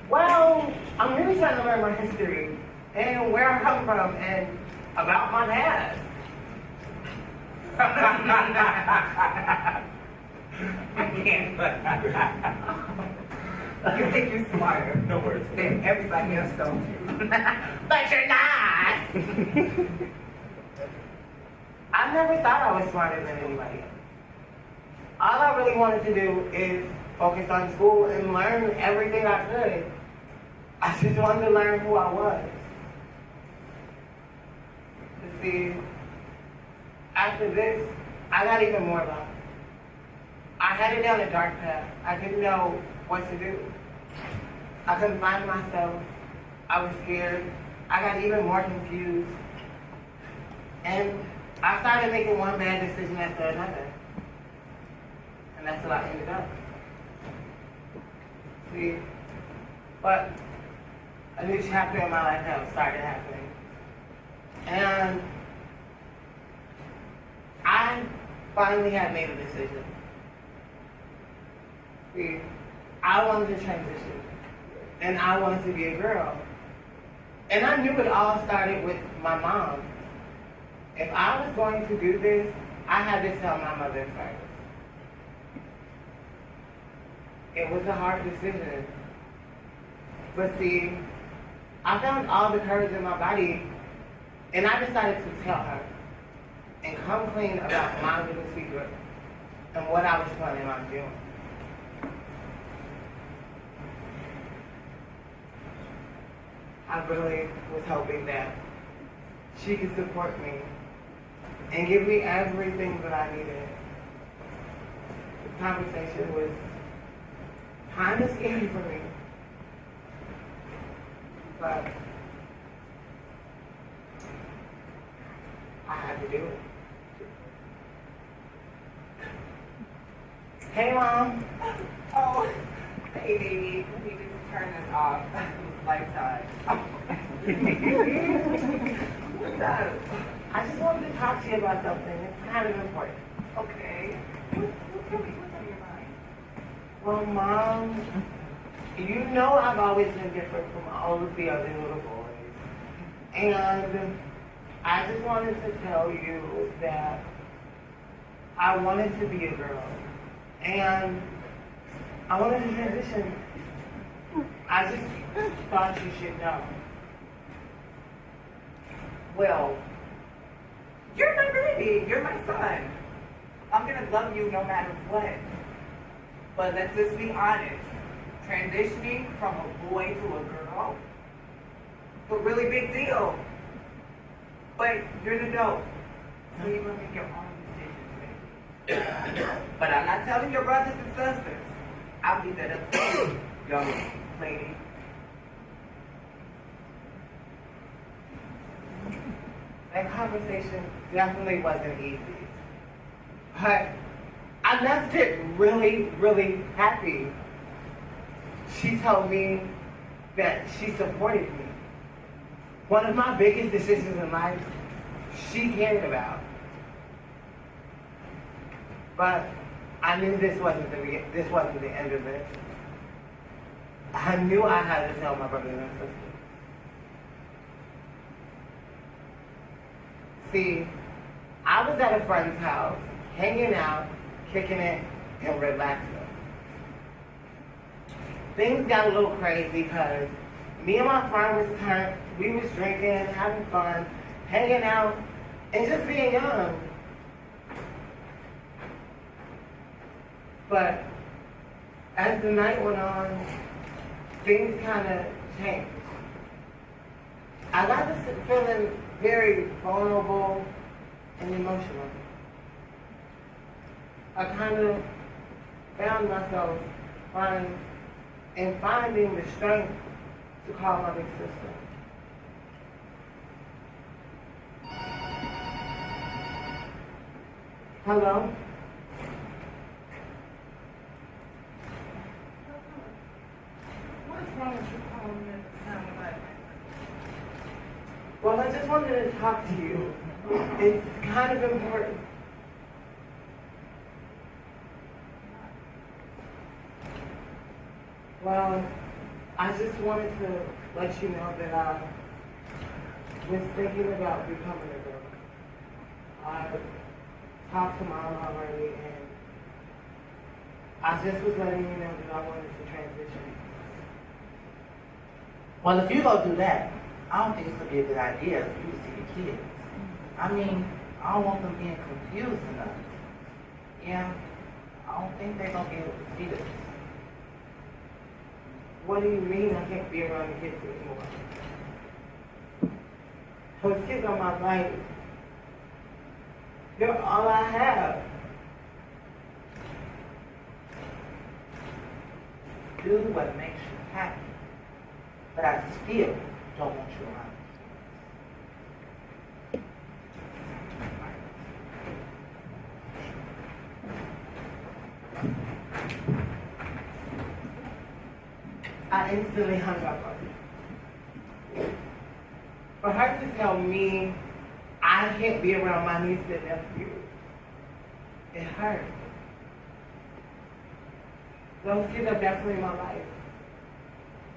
Well, I'm really trying to learn my history and where I come from and about my past. I can't. You think you're smarter No words. than everybody else, don't you? But you're not. I never thought I was smarter than anybody else. All I really wanted to do is focus on school and learn everything I could. I just wanted to learn who I was. You see, after this, I got even more lost. I headed down a dark path. I didn't know what to do. I couldn't find myself. I was scared. I got even more confused. And I started making one bad decision after another. And that's what I ended up. See, but a new chapter in my life now started happening. And I finally had made a decision. See, I wanted to transition. And I wanted to be a girl. And I knew it all started with my mom. If I was going to do this, I had to tell my mother first. It was a hard decision. But see, I found all the courage in my body, and I decided to tell her and come clean about my little secret and what I was planning on doing. I really was hoping that she could support me and give me everything that I needed. This conversation was kind of scary for me, but I had to do it. Hey, Mom. Oh, hey, baby. Let me just turn this off. It's lifetime. What's up? I just wanted to talk to you about something. It's kind of important. Okay. Tell me, what's on your mind? Well, Mom, you know I've always been different from all of the other little boys. And I just wanted to tell you that I wanted to be a girl. And I wanted to transition. I just thought you should know. Well, you're my baby. You're my son. I'm going to love you no matter what. But let's just be honest. Transitioning from a boy to a girl, it's a really big deal. But you're an adult, so you're going to make your own decisions, baby. But I'm not telling your brothers and sisters. I'll leave that up to you, young lady. That conversation definitely wasn't easy. But I left it really, really happy. She told me that she supported me. One of my biggest decisions in life, she cared about. But I knew this wasn't the end of it. I knew I had to tell my brothers and sisters. See, I was at a friend's house, hanging out, kicking it, and relaxing. Things got a little crazy because me and my friend we was drinking, having fun, hanging out, and just being young. But as the night went on, things kind of changed. I got to feeling very vulnerable and emotional. I kind of found myself finding the strength to call my big sister. Hello? What's wrong with you calling me at the time of night? Well, I just wanted to talk to you. It's kind of important. Well, I just wanted to let you know that I was thinking about becoming a girl. I talked to Mom already, and I just was letting you know that I wanted to transition. Well, if you go do that, I don't think it's gonna be a good idea for you to see the kids. I mean, I don't want them being confused enough. Yeah, I don't think they're gonna be able to see this. What do you mean I can't be around the kids anymore? Those kids are my life. They're all I have. Do what makes you happy. But I still don't want you around. I instantly hung up on her. For her to tell me I can't be around my niece and nephew, it hurt. Those kids are definitely my life.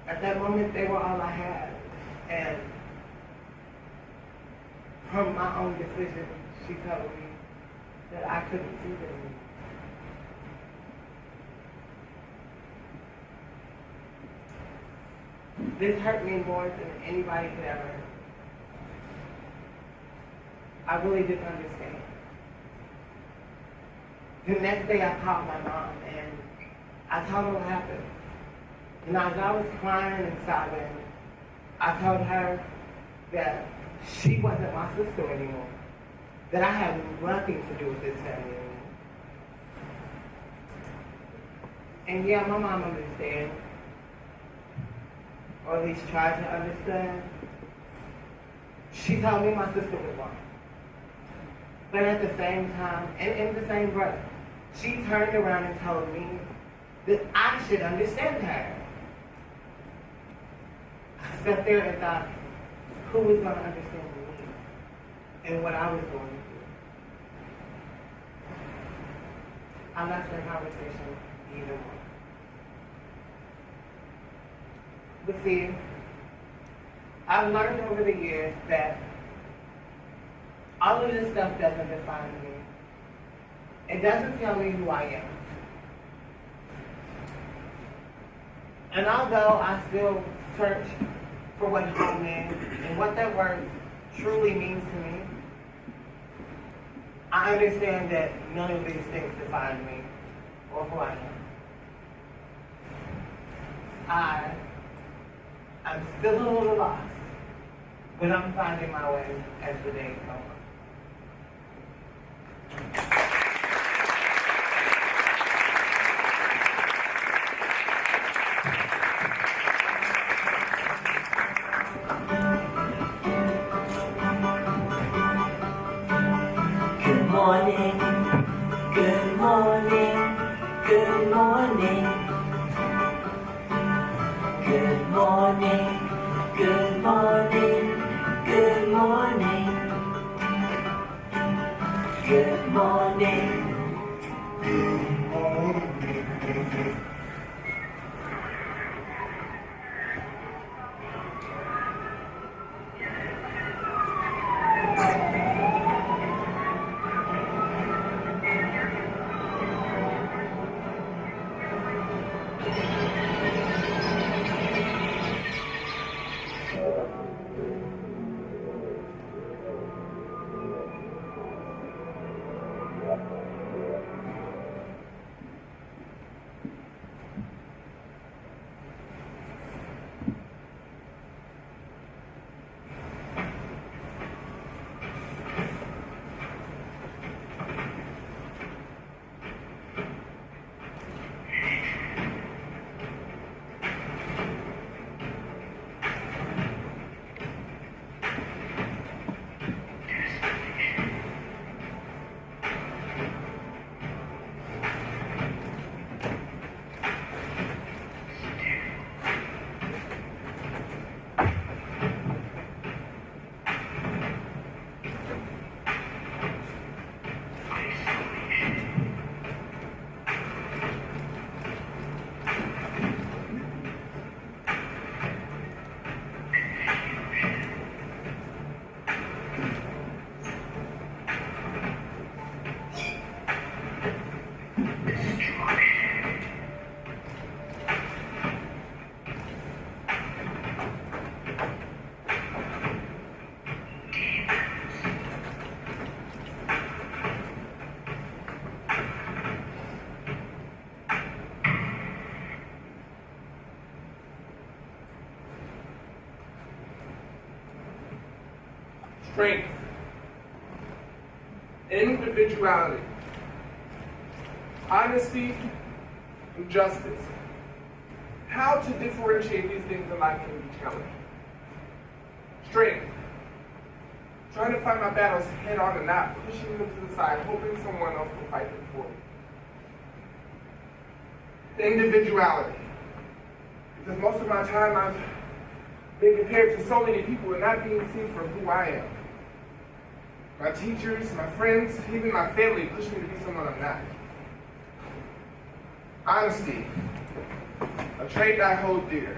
At that moment, they were all I had. And from my own decision, she told me that I couldn't see them anymore. This hurt me more than anybody could ever. I really didn't understand. The next day I called my mom and I told her what happened. And as I was crying and sobbing, I told her that she wasn't my sister anymore. That I had nothing to do with this family anymore. And yeah, my mom understands. Or at least try to understand. She told me my sister was wrong. But at the same time, and in the same breath, she turned around and told me that I should understand her. I sat there and thought, who was going to understand me and what I was going through? I left the conversation even more. But see, I've learned over the years that all of this stuff doesn't define me. It doesn't tell me who I am. And although I still search for what home is and what that word truly means to me, I understand that none of these things define me or who I am. I'm still a little lost, but I'm finding my way as the days go on. Good morning, good morning, good morning. Good morning. Strength, individuality, honesty, and justice. How to differentiate these things in life can be challenging. Strength, trying to fight my battles head on and not pushing them to the side, hoping someone else will fight them for me. Individuality, because most of my time I've been compared to so many people and not being seen for who I am. My teachers, my friends, even my family push me to be someone I'm not. Honesty, a trait I hold dear.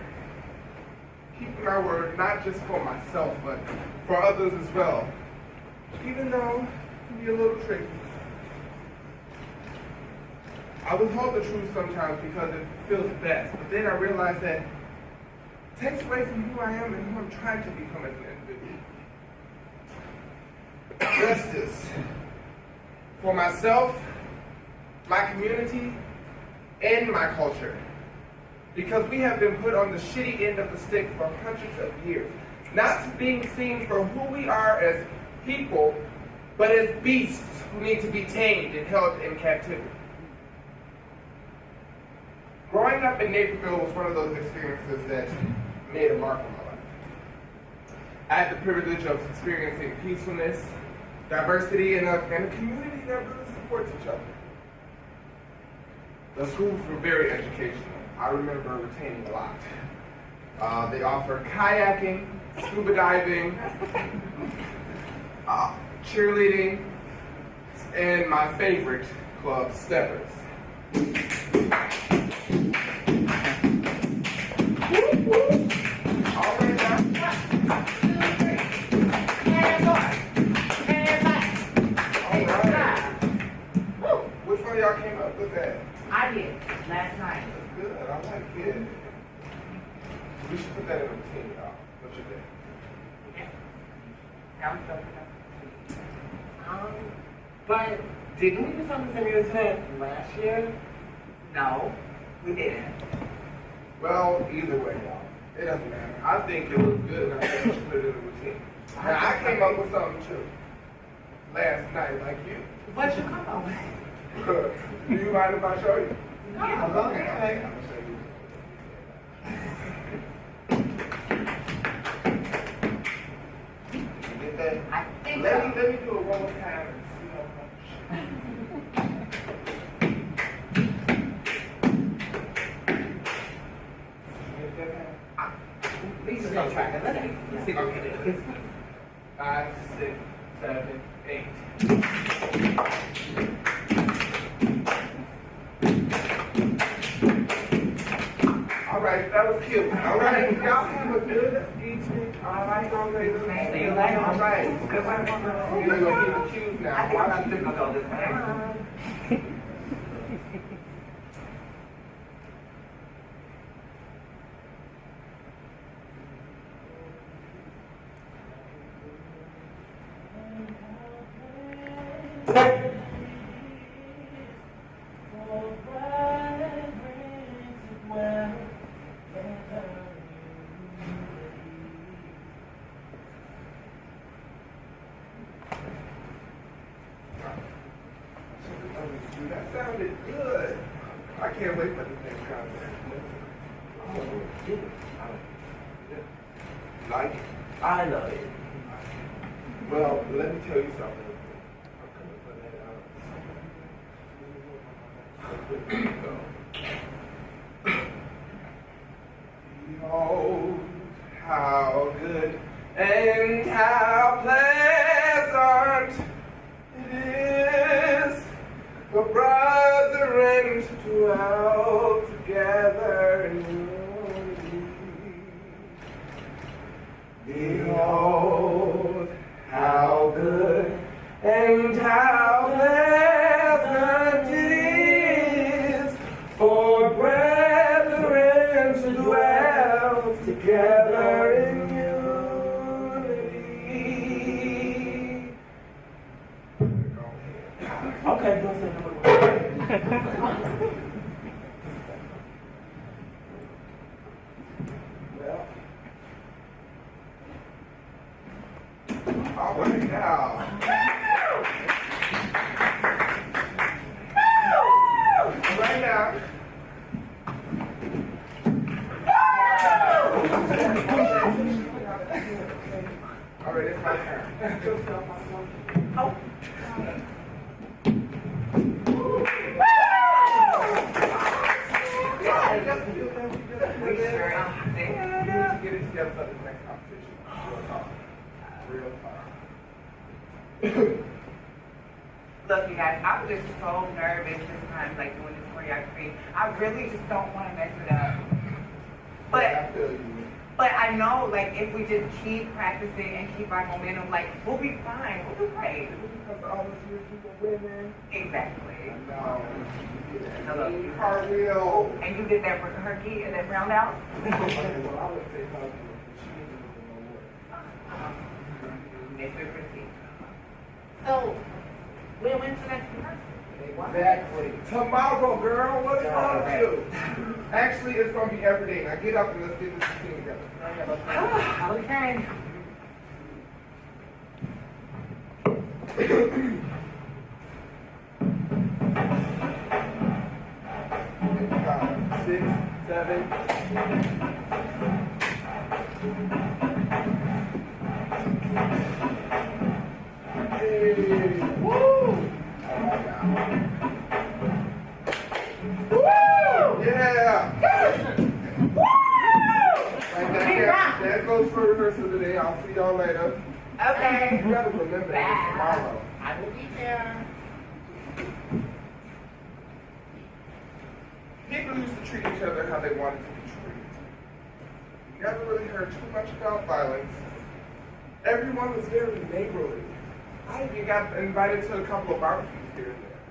Keeping my word not just for myself, but for others as well. Even though it can be a little tricky. I withhold the truth sometimes because it feels best, but then I realize that it takes away from who I am and who I'm trying to become as an individual. Justice for myself, my community, and my culture. Because we have been put on the shitty end of the stick for hundreds of years. Not being seen for who we are as people, but as beasts who need to be tamed and held in captivity. Growing up in Naperville was one of those experiences that made a mark on my life. I had the privilege of experiencing peacefulness, diversity, and a community that really supports each other. The schools were very educational. I remember retaining a lot. They offered kayaking, scuba diving, cheerleading, and my favorite club, steppers. Which one of y'all came up with that? I did, last night. That's good. I like it. We should put that in a routine, y'all. What you think? I'm so but didn't we do something similar to that last year? No, we didn't. Well, either way, y'all. It doesn't matter. I think it was good, and I think we should put it in a routine. And I came up with something too. Last night, like you. What you come up with? Do you mind if I show you? No, go ahead. I'm gonna show you. You get that? I think Let so. me do it one more time and see how much. You get that? We just gonna try it. Let's see if I can do it. 5, 6, 7, 8. All right, that was cute. All right, y'all have a good evening. All right, all right. See you later. All right. Good one. You're gonna get the cues now. I think I'm just gonna go this way. That sounded good. I can't wait for this next concert. Like it? I love it. Well, let me tell you something. I'm coming for that. Behold, how good and how pleasant it is for brethren to dwell together in unity. Behold, how good and how pleasant it is for brethren to dwell together in unity. Okay, don't say number one. Well, all right now. All right now. All right, it's my turn. Oh. Get it together for this next competition. Real talk. Real talk. Look, you guys, I'm just so nervous this time, like doing this choreography. I really just don't want to mess it up. But I know, like, if we just keep practicing and keep our momentum, like, we'll be fine. We'll be great. Because all those years we were winning. Exactly. No. Hello. Cartwheel. And you did that for Herky and that round out? Well, I would say cartwheel. She needs a little more work. Mr. Christie. So, when's the next rehearsal? Exactly. Tomorrow, girl. What's wrong with you? Actually, it's going to be every day. Now get up and let's get this thing together. Okay. 5, 6, 7. Hey, woo! Woo! Yeah! Woo! That goes for rehearsal today. I'll see y'all later. Okay. You gotta remember that tomorrow. I will be there. People used to treat each other how they wanted to be treated. You never really heard too much about violence. Everyone was very neighborly. I even got invited to a couple of barbecues here and there.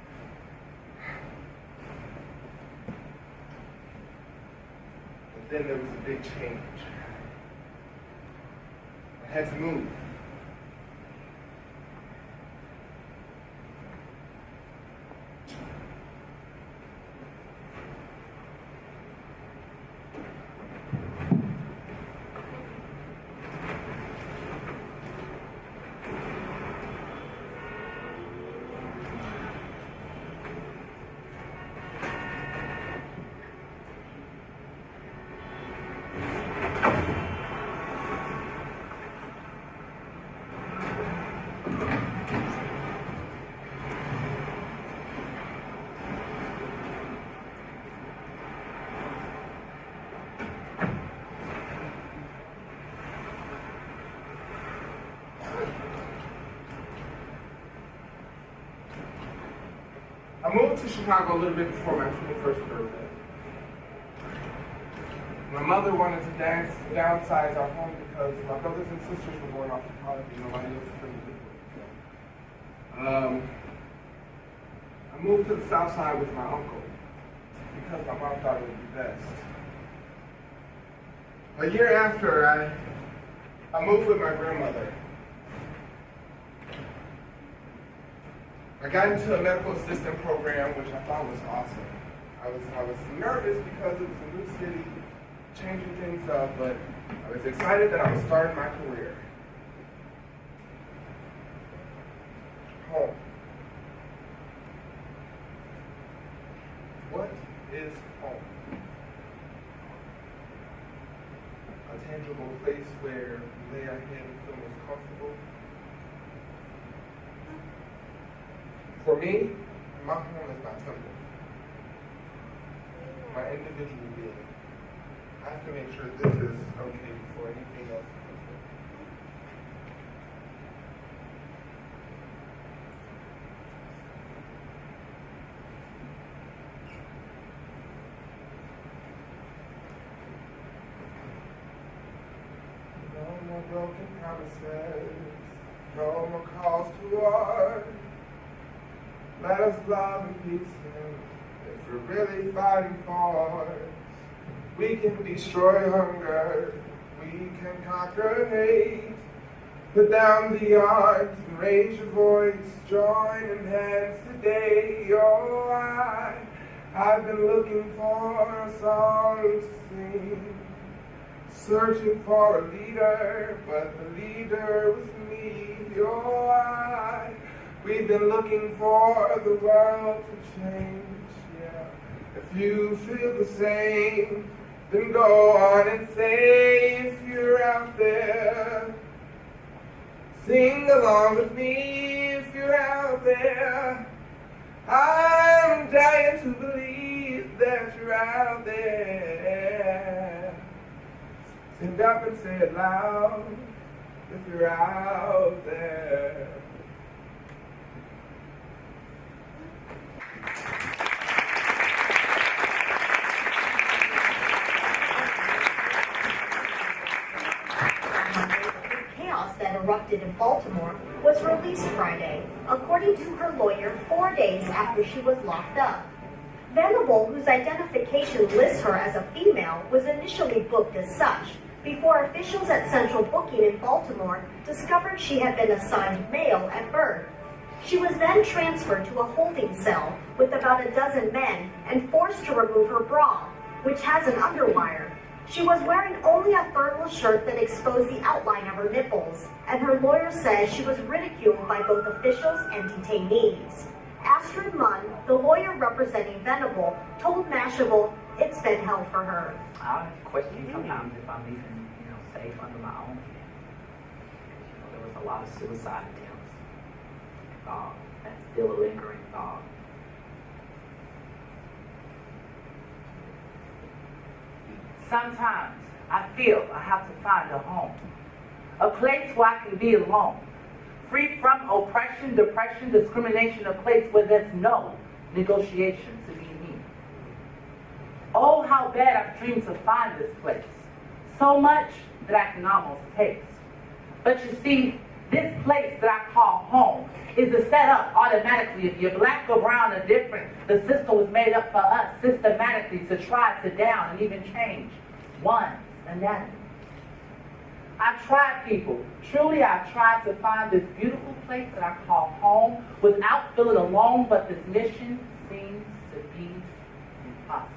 But then there was a big change. I had to move. I moved to Chicago a little bit before my 21st birthday. My mother wanted to downsize our home because my brothers and sisters were going off to college and nobody else was going to do it. I moved to the South Side with my uncle because my mom thought it would be best. A year after, I moved with my grandmother. I got into a medical assistant program, which I thought was awesome. I was nervous because it was a new city, changing things up, but I was excited that I was starting my career. Home. What is home? A tangible place where we lay our head and feel most comfortable. For me, my home is my temple. My individual being. I have to make sure this is okay before anything else is okay. No more broken promises, no more calls to war. Let us love and peace if we're really fighting for. We can destroy hunger, we can conquer hate. Put down the arms and raise your voice, join in hands today. Oh, I've been looking for a song to sing, searching for a leader, but the leader was me. Oh, we've been looking for the world to change, yeah. If you feel the same, then go on and say, if you're out there, sing along with me if you're out there. I'm dying to believe that you're out there. Stand up and say it loud if you're out there. That erupted in Baltimore was released Friday, according to her lawyer 4 days after she was locked up. Venable, whose identification lists her as a female, was initially booked as such before officials at Central Booking in Baltimore discovered she had been assigned male at birth. She was then transferred to a holding cell with about a dozen men and forced to remove her bra, which has an underwire. She was wearing only a thermal shirt that exposed the outline of her nipples, and her lawyer says she was ridiculed by both officials and detainees. Astrid Munn, the lawyer representing Venable, told Mashable it's been hell for her. I question sometimes if I'm even, safe under my own skin. There was a lot of suicide attempts. That's still a lingering thought. Sometimes I feel I have to find a home, a place where I can be alone, free from oppression, depression, discrimination, a place where there's no negotiation to be me. Oh, how bad I've dreamed to find this place, so much that I can almost taste. But you see, this place that I call home is a setup automatically. If you're black or brown or different, the system was made up for us systematically to try to down and even change one's anatomy. I've tried, people. Truly, I've tried to find this beautiful place that I call home without feeling alone, but this mission seems to be impossible.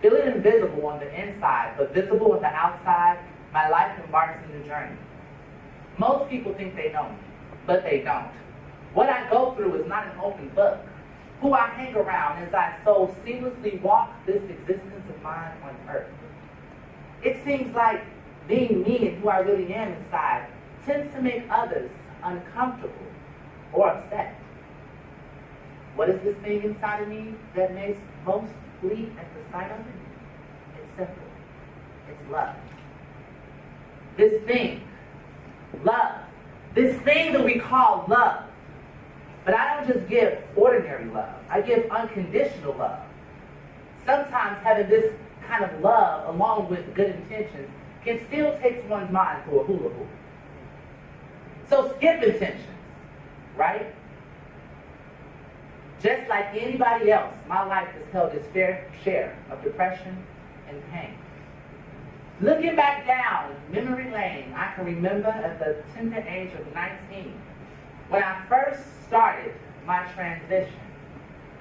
Feeling invisible on the inside, but visible on the outside, my life embarks in a journey. Most people think they know me, but they don't. What I go through is not an open book. Who I hang around as I so seamlessly walk this existence of mine on earth. It seems like being me and who I really am inside tends to make others uncomfortable or upset. What is this thing inside of me that makes most flee at the sight of it? It's simple. It's love. This thing, love. This thing that we call love But I don't just give ordinary love. I give unconditional love. Sometimes having this kind of love, along with good intentions, can still take someone's mind to a hula hoop. So skip intentions, right? Just like anybody else, my life has held its fair share of depression and pain. Looking back down memory lane, I can remember at the tender age of 19, when I first started my transition.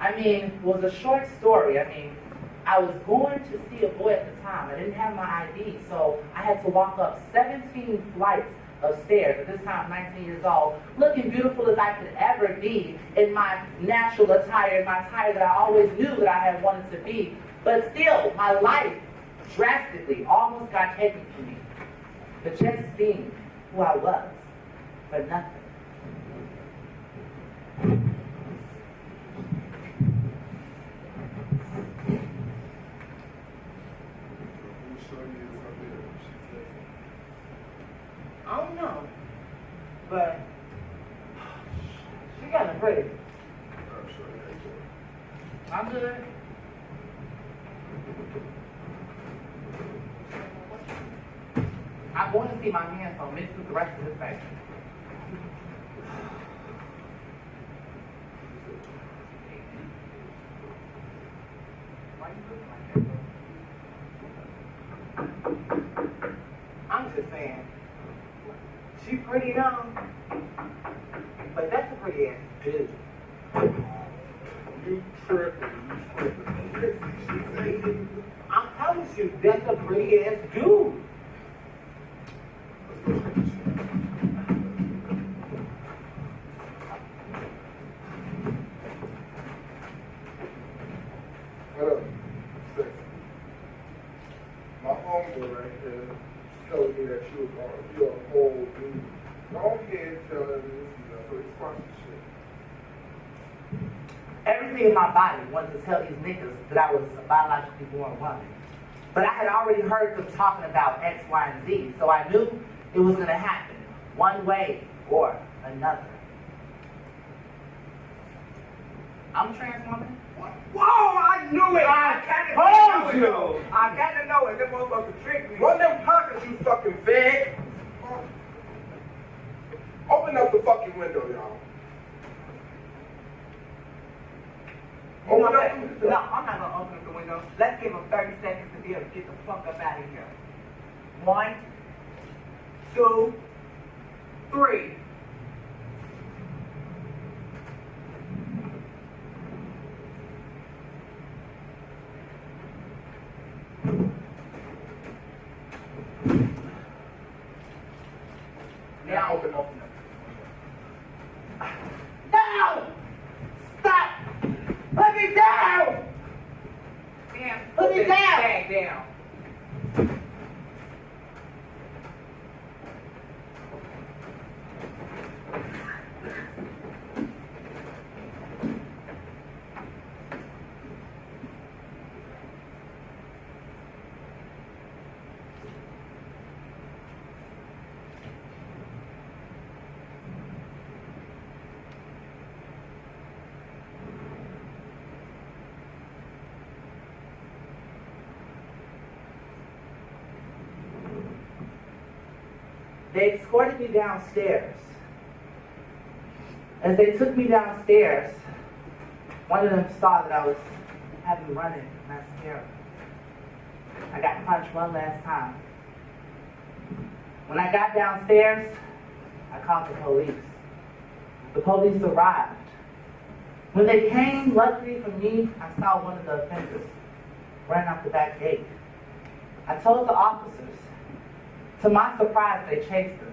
I mean, it was a short story. I mean, I was going to see a boy at the time. I didn't have my ID, so I had to walk up 17 flights of stairs. At this time, 19 years old, looking beautiful as I could ever be in my natural attire, in my attire that I always knew that I had wanted to be. But still, my life drastically almost got taken from me. But just being who I was, for nothing. I don't know, but she got a pretty. I'm good. I'm going to see my man, so mix with the rest of his face. I'm just saying. She pretty though, but that's a pretty ass dude. You tripping. I'm telling you, that's a pretty ass dude. What up? Sexy. My homeboy right here told me that you're a whole dude. Go ahead and tell her this is for sponsorship. Everything in my body wanted to tell these niggas that I was a biologically born woman. But I had already heard them talking about X, Y, and Z, so I knew it was going to happen one way or another. I'm a trans woman. Whoa, I knew it! I told you! I gotta know it. That motherfucker tricked me. Run them pockets, you fucking fag! Open up the fucking window, y'all. You know what? No, I'm not gonna open up the window. Let's give him 30 seconds to be able to get the fuck up out of here. 1, 2, 3. Now open up. No! Stop! Put me down! Damn. Put me down! Bag down. They escorted me downstairs. As they took me downstairs, one of them saw that I was having running mascara. I got punched one last time. When I got downstairs, I called the police. The police arrived. When they came, luckily for me, I saw one of the offenders run out the back gate. I told the officers. To my surprise, they chased him.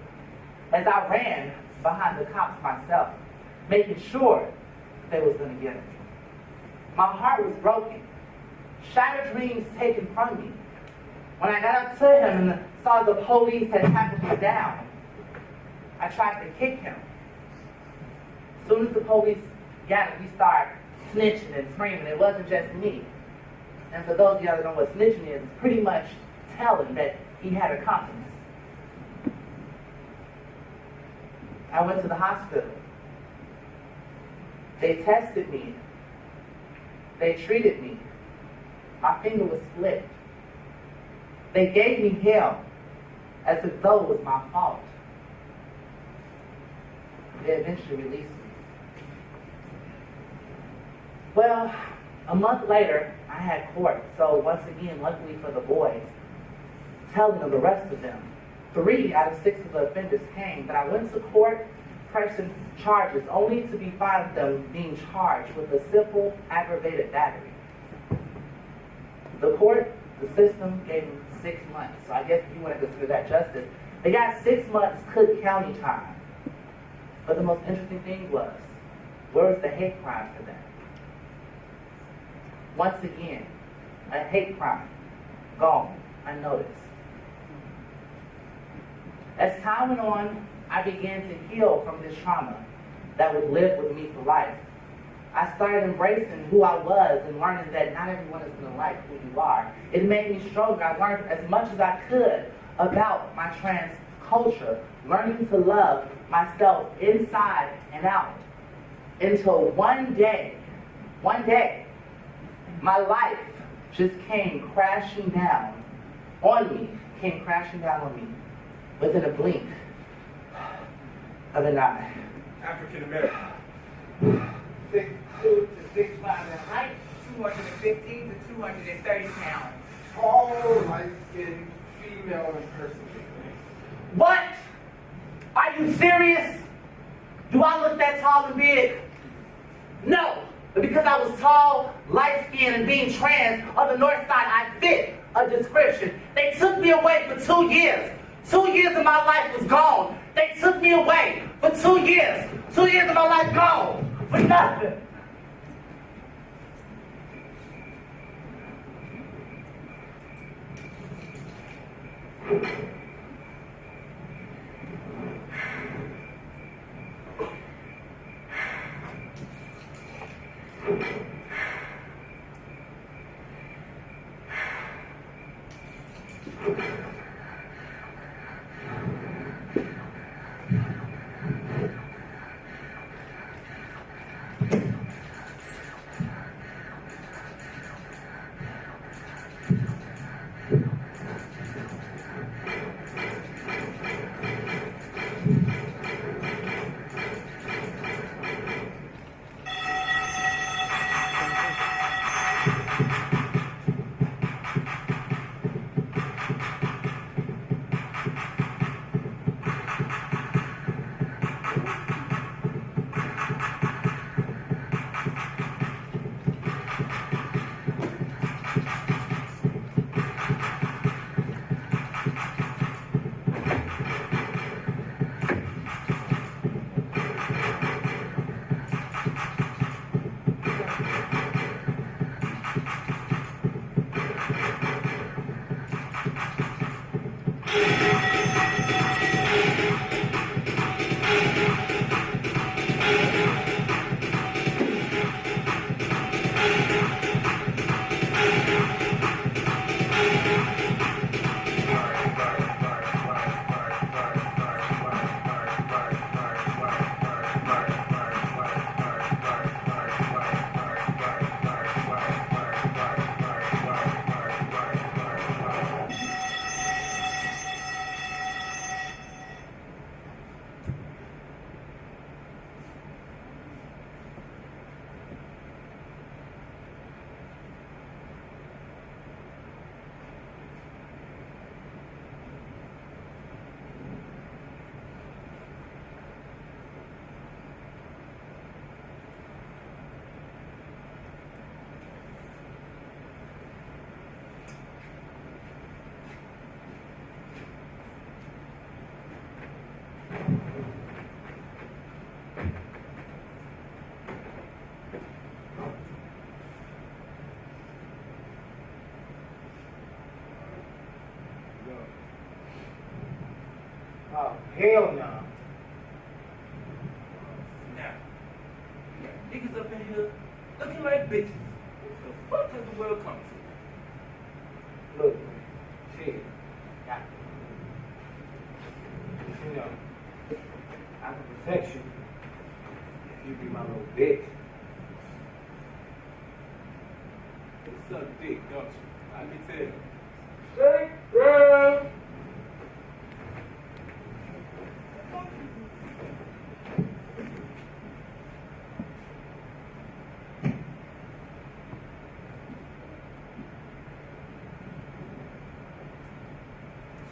As I ran behind the cops myself, making sure they was going to get him. My heart was broken. Shattered dreams taken from me. When I got up to him and saw the police had tackled me down, I tried to kick him. As soon as the police got him, we started snitching and screaming. It wasn't just me. And for those of y'all that know what snitching is, it's pretty much telling that he had a accomplice. I went to the hospital. They tested me. They treated me. My finger was split. They gave me hell as if though it was my fault. They eventually released me. Well, a month later, I had court. So once again, luckily for the boys, telling them the rest of them, 3 out of 6 of the offenders came, but I went to court pressing charges only to be found them being charged with a simple aggravated battery. The court, the system gave them 6 months. So I guess if you want to consider that justice, they got 6 months Cook County time. But the most interesting thing was, where was the hate crime for that? Once again, a hate crime, gone, unnoticed. As time went on, I began to heal from this trauma that would live with me for life. I started embracing who I was and learning that not everyone is going to like who you are. It made me stronger. I learned as much as I could about my trans culture, learning to love myself inside and out. Until one day, my life just came crashing down on me, within a blink of an eye. African American. 6'2" to 6'5" in height, 215 to 230 pounds. Tall, light-skinned, female impersonator. What? Are you serious? Do I look that tall and big? No. But because I was tall, light-skinned, and being trans on the north side, I fit a description. They took me away for 2 years. 2 years of my life was gone. They took me away for 2 years. 2 years of my life gone for nothing. Oh, hell no. Now, niggas up in here looking like bitches. What the fuck does the world come to? Look, shit. Yeah. You know, I can protect you if you be my little bitch. Louis, George. Invité. Shake them.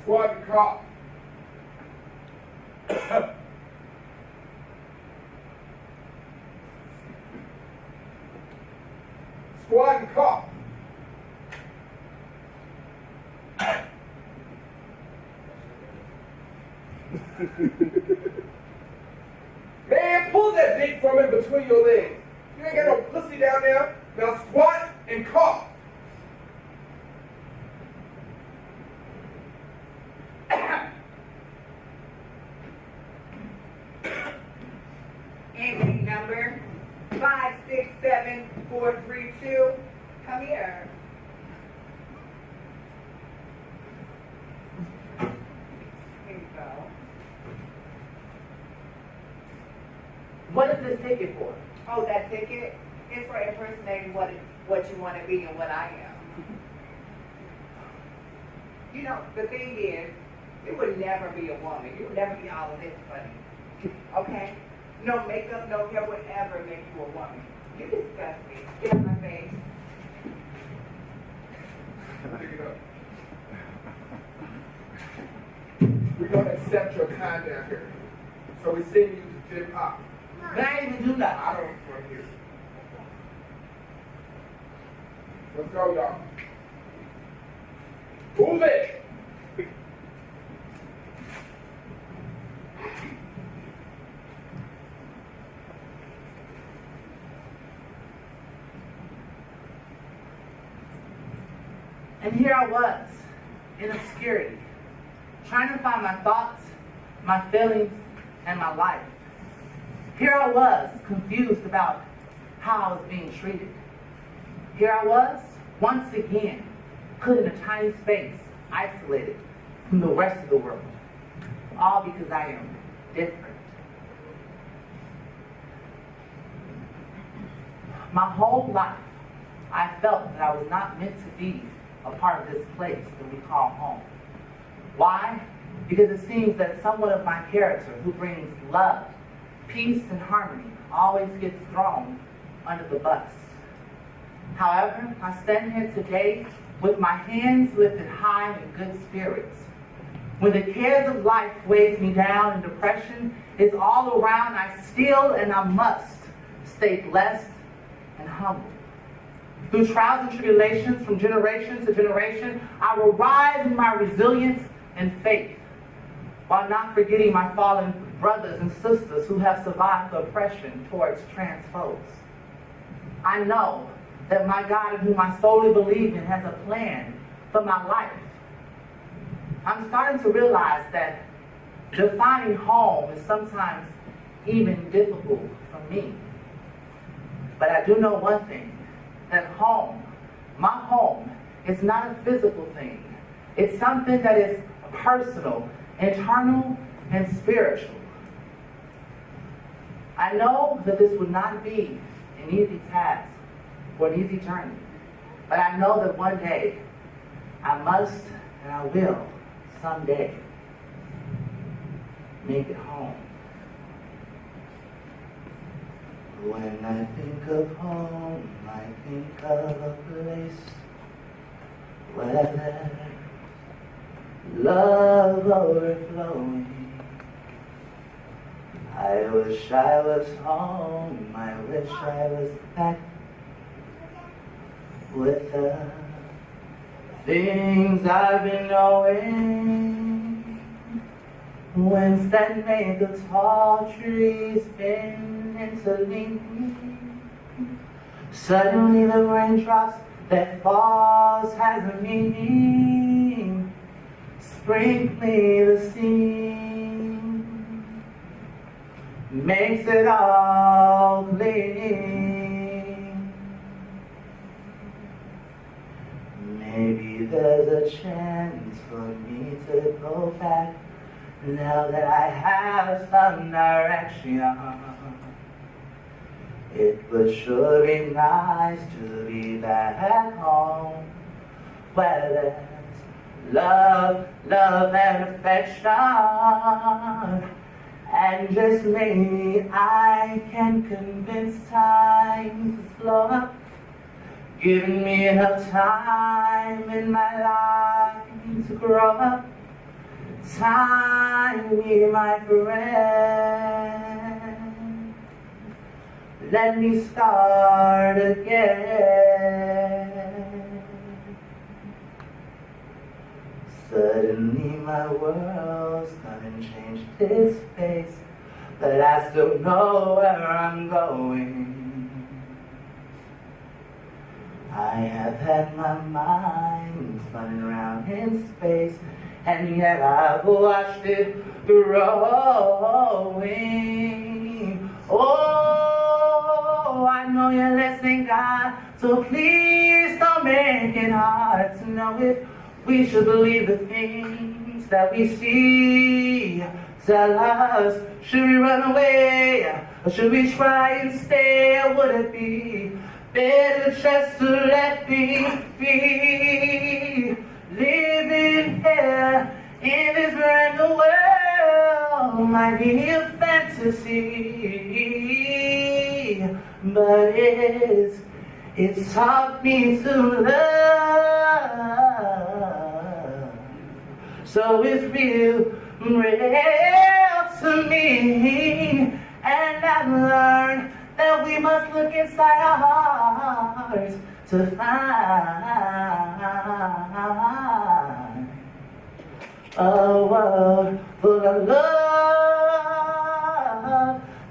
Squad and cop. Squad and cop. Man, pull that dick from in between your legs. You ain't got no pussy down there. Now squat and cough. Entry number 567432. Come here. Here you go. What is this ticket for? Oh, that ticket is for impersonating what you want to be and what I am. You know, the thing is, you would never be a woman. You would never be all of this funny. Okay? No makeup, no hair would ever make you a woman. You disgust me. Get out of my face. Pick it up. We don't accept your kind down here. So we send you to Jim Pop. But I didn't even do that. I don't want to hear it. Let's go, y'all. Move it! And here I was, in obscurity, trying to find my thoughts, my feelings, and my life. Here I was, confused about how I was being treated. Here I was, once again, put in a tiny space, isolated from the rest of the world. All because I am different. My whole life, I felt that I was not meant to be a part of this place that we call home. Why? Because it seems that someone of my character who brings love, peace, and harmony always gets thrown under the bus. However, I stand here today with my hands lifted high in good spirits. When the cares of life weighs me down and depression is all around, I still and I must stay blessed and humble. Through trials and tribulations from generation to generation, I will rise in my resilience and faith, while not forgetting my fallen brothers and sisters who have survived the oppression towards trans folks. I know that my God, in whom I solely believe in, has a plan for my life. I'm starting to realize that defining home is sometimes even difficult for me. But I do know one thing, that home, my home, is not a physical thing. It's something that is personal, internal, and spiritual. I know that this would not be an easy task or an easy journey, but I know that one day I must and I will someday make it home. When I think of home, I think of a place where there's love overflowing. I wish I was home, I wish I was back with the things I've been knowing. Winds that make the tall trees bend into leaning. Suddenly the raindrops that falls has a meaning. Sprinkling the scene makes it all clean. Maybe there's a chance for me to go back now that I have some direction. It would sure be nice to be back home. where there's love, love and affection. And just maybe I can convince time to slow up, giving me enough time in my life to grow up. Time, be my friend. Let me start again. Suddenly my world's gonna change its face, but I still know where I'm going. I have had my mind spun around in space, and yet I've watched it growing. Oh, I know you're listening, God, so please don't make it hard to know if we should believe the things that we see. Tell us, should we run away, or should we try and stay, or would it be better just to let things be? Living here in this brand new world might be a fantasy, but it's taught me to love. So it's real to me, and I've learned that we must look inside our hearts to find a world full of love,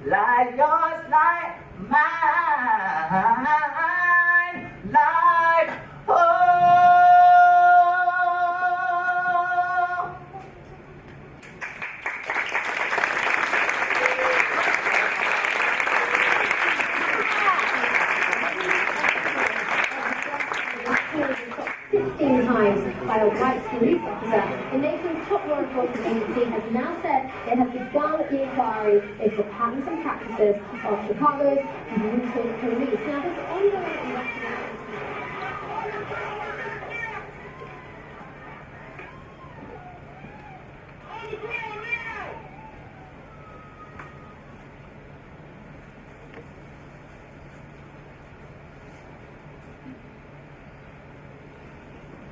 like yours, like mine, like times by a white police officer, the nation's top law enforcement agency has now said it has begun the inquiry into the patterns and practices of Chicago's brutal police. Now, this ongoing investigation.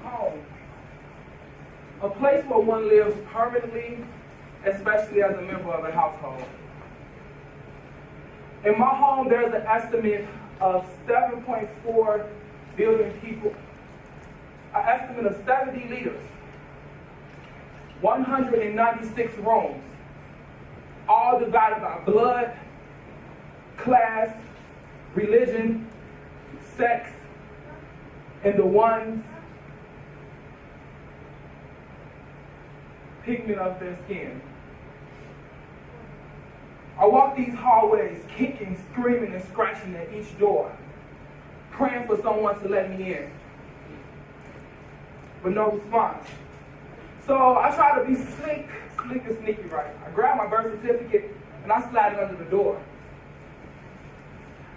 Home. A place where one lives permanently, especially as a member of a household. In my home, there's an estimate of 7.4 billion people, an estimate of 70 leaders, 196 rooms, all divided by blood, class, religion, sex, and the ones pigment of their skin. I walk these hallways, kicking, screaming, and scratching at each door, praying for someone to let me in, but no response. So I try to be slick and sneaky right. I grab my birth certificate and I slide it under the door.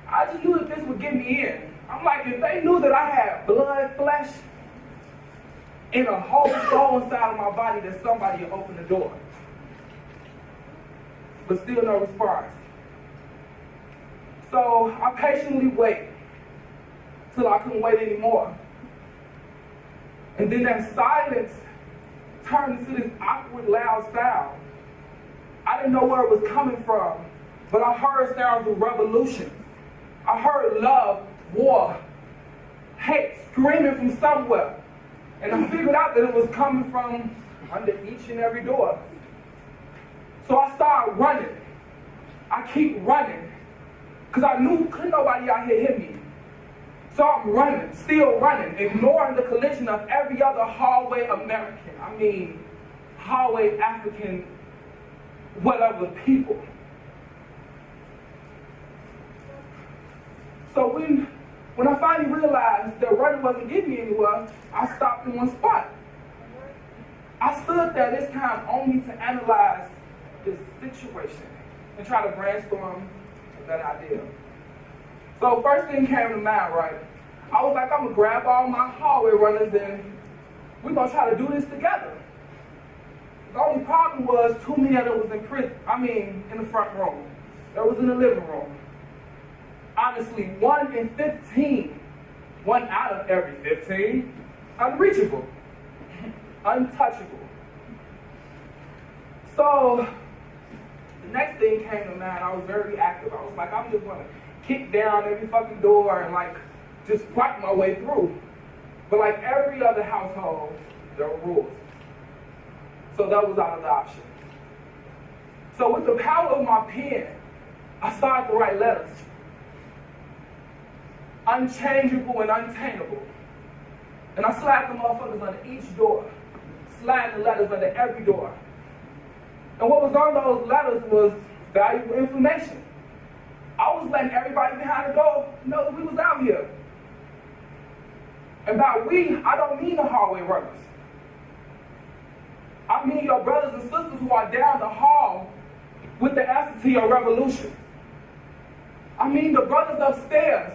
I just knew that this would get me in. I'm like, if they knew that I had blood, flesh, and a whole soul inside of my body, that somebody would open the door. But still no response. So I patiently wait till I couldn't wait anymore. And then that silence turned into this awkward, loud sound. I didn't know where it was coming from, but I heard sounds of revolution. I heard love, war, hate screaming from somewhere. And I figured out that it was coming from under each and every door. So I started running. I keep running, because I knew couldn't nobody out here hit me. So I'm running, still running, ignoring the collision of every other hallway American. I mean, hallway African, whatever people. So when I finally realized that running wasn't getting me anywhere, I stopped in one spot. I stood there this time only to analyze this situation and try to brainstorm a better idea. So first thing came to mind, right? I was like, I'm gonna grab all my hallway runners and we're gonna try to do this together. The only problem was too many of them was in prison. In the front room. There was in the living room. Honestly, 1 in 15, 1 out of every 15, unreachable, untouchable. So the next thing came to mind. I was very active. I was like, I'm just gonna kick down every fucking door and like just fight my way through. But like every other household, there were rules. So that was out of the option. So with the power of my pen, I started to write letters. Unchangeable and untameable. And I slapped the motherfuckers under each door. Sliding the letters under every door. And what was on those letters was valuable information. I was letting everybody behind the door know that we was out here. And by we, I don't mean the hallway workers. I mean your brothers and sisters who are down the hall with the answer to your revolution. I mean the brothers upstairs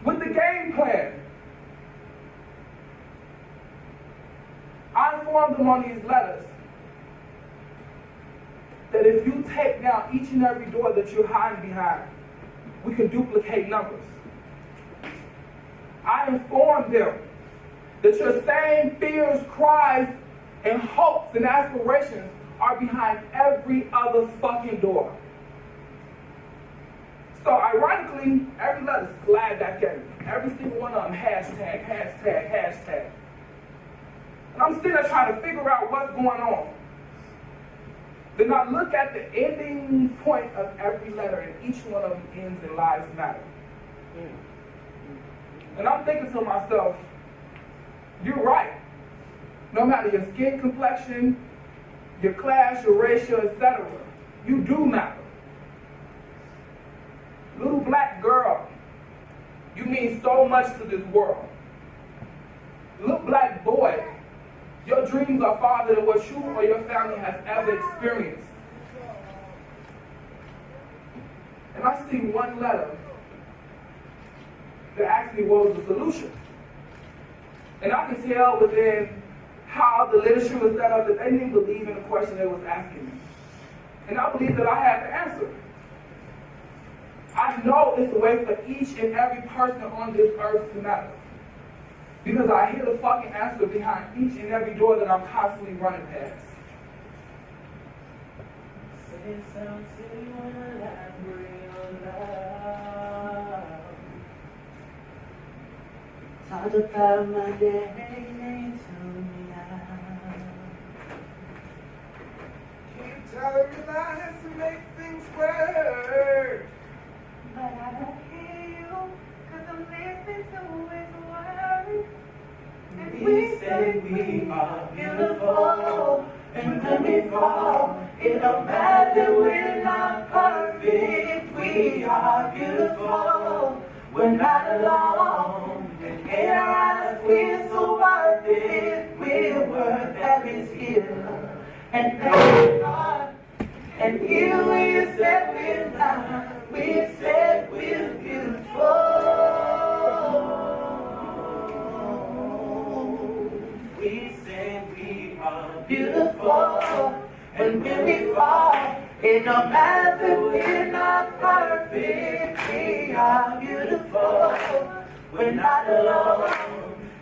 with the game plan. I informed them on these letters that if you take down each and every door that you're hiding behind, we can duplicate numbers. I informed them that your same fears, cries, and hopes and aspirations are behind every other fucking door. So ironically, every letter slide back at me. Every single one of them, hashtag, hashtag, hashtag. And I'm still trying to figure out what's going on. Then I look at the ending point of every letter, and each one of them ends in lives matter. And I'm thinking to myself, you're right. No matter your skin complexion, your class, your racial, etc., you do matter. Little black girl, you mean so much to this world. Little black boy, your dreams are farther than what you or your family has ever experienced. And I see one letter that asks me what was the solution. And I can tell within how the literature was set up that they didn't believe in the question they was asking me. And I believe that I had the answer. I know it's a way for each and every person on this earth to matter. Because I hear the fucking answer behind each and every door that I'm constantly running past. Talk about my day, they tell me out. Keep telling me lies to make things work. But I don't hear you, 'cause I'm listening to his words. And We say we are beautiful, and when we fall, it don't matter, we're not perfect. We are beautiful, we're not alone. And in our eyes, we're so worth it. We're worth every tear. And there we are, and here we said we're not. We said we're beautiful. We say we are beautiful, and when we fall, it don't matter, we're not perfect. We are beautiful, we're not alone.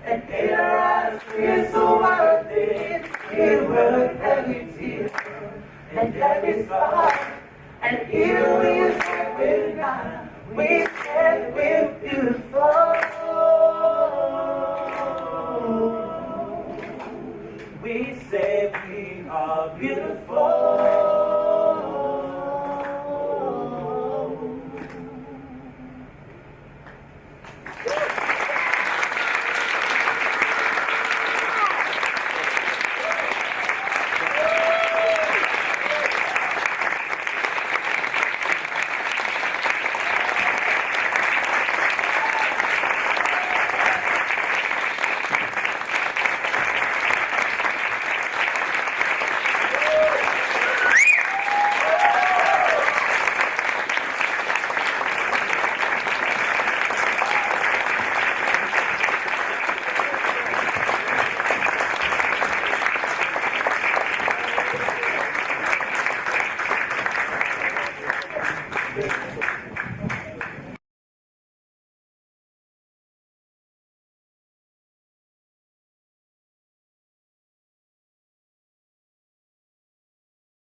And in our eyes, we're so worth it. We're worth every tear and every scar. And here we say we're not. We said we're beautiful. We say we are beautiful.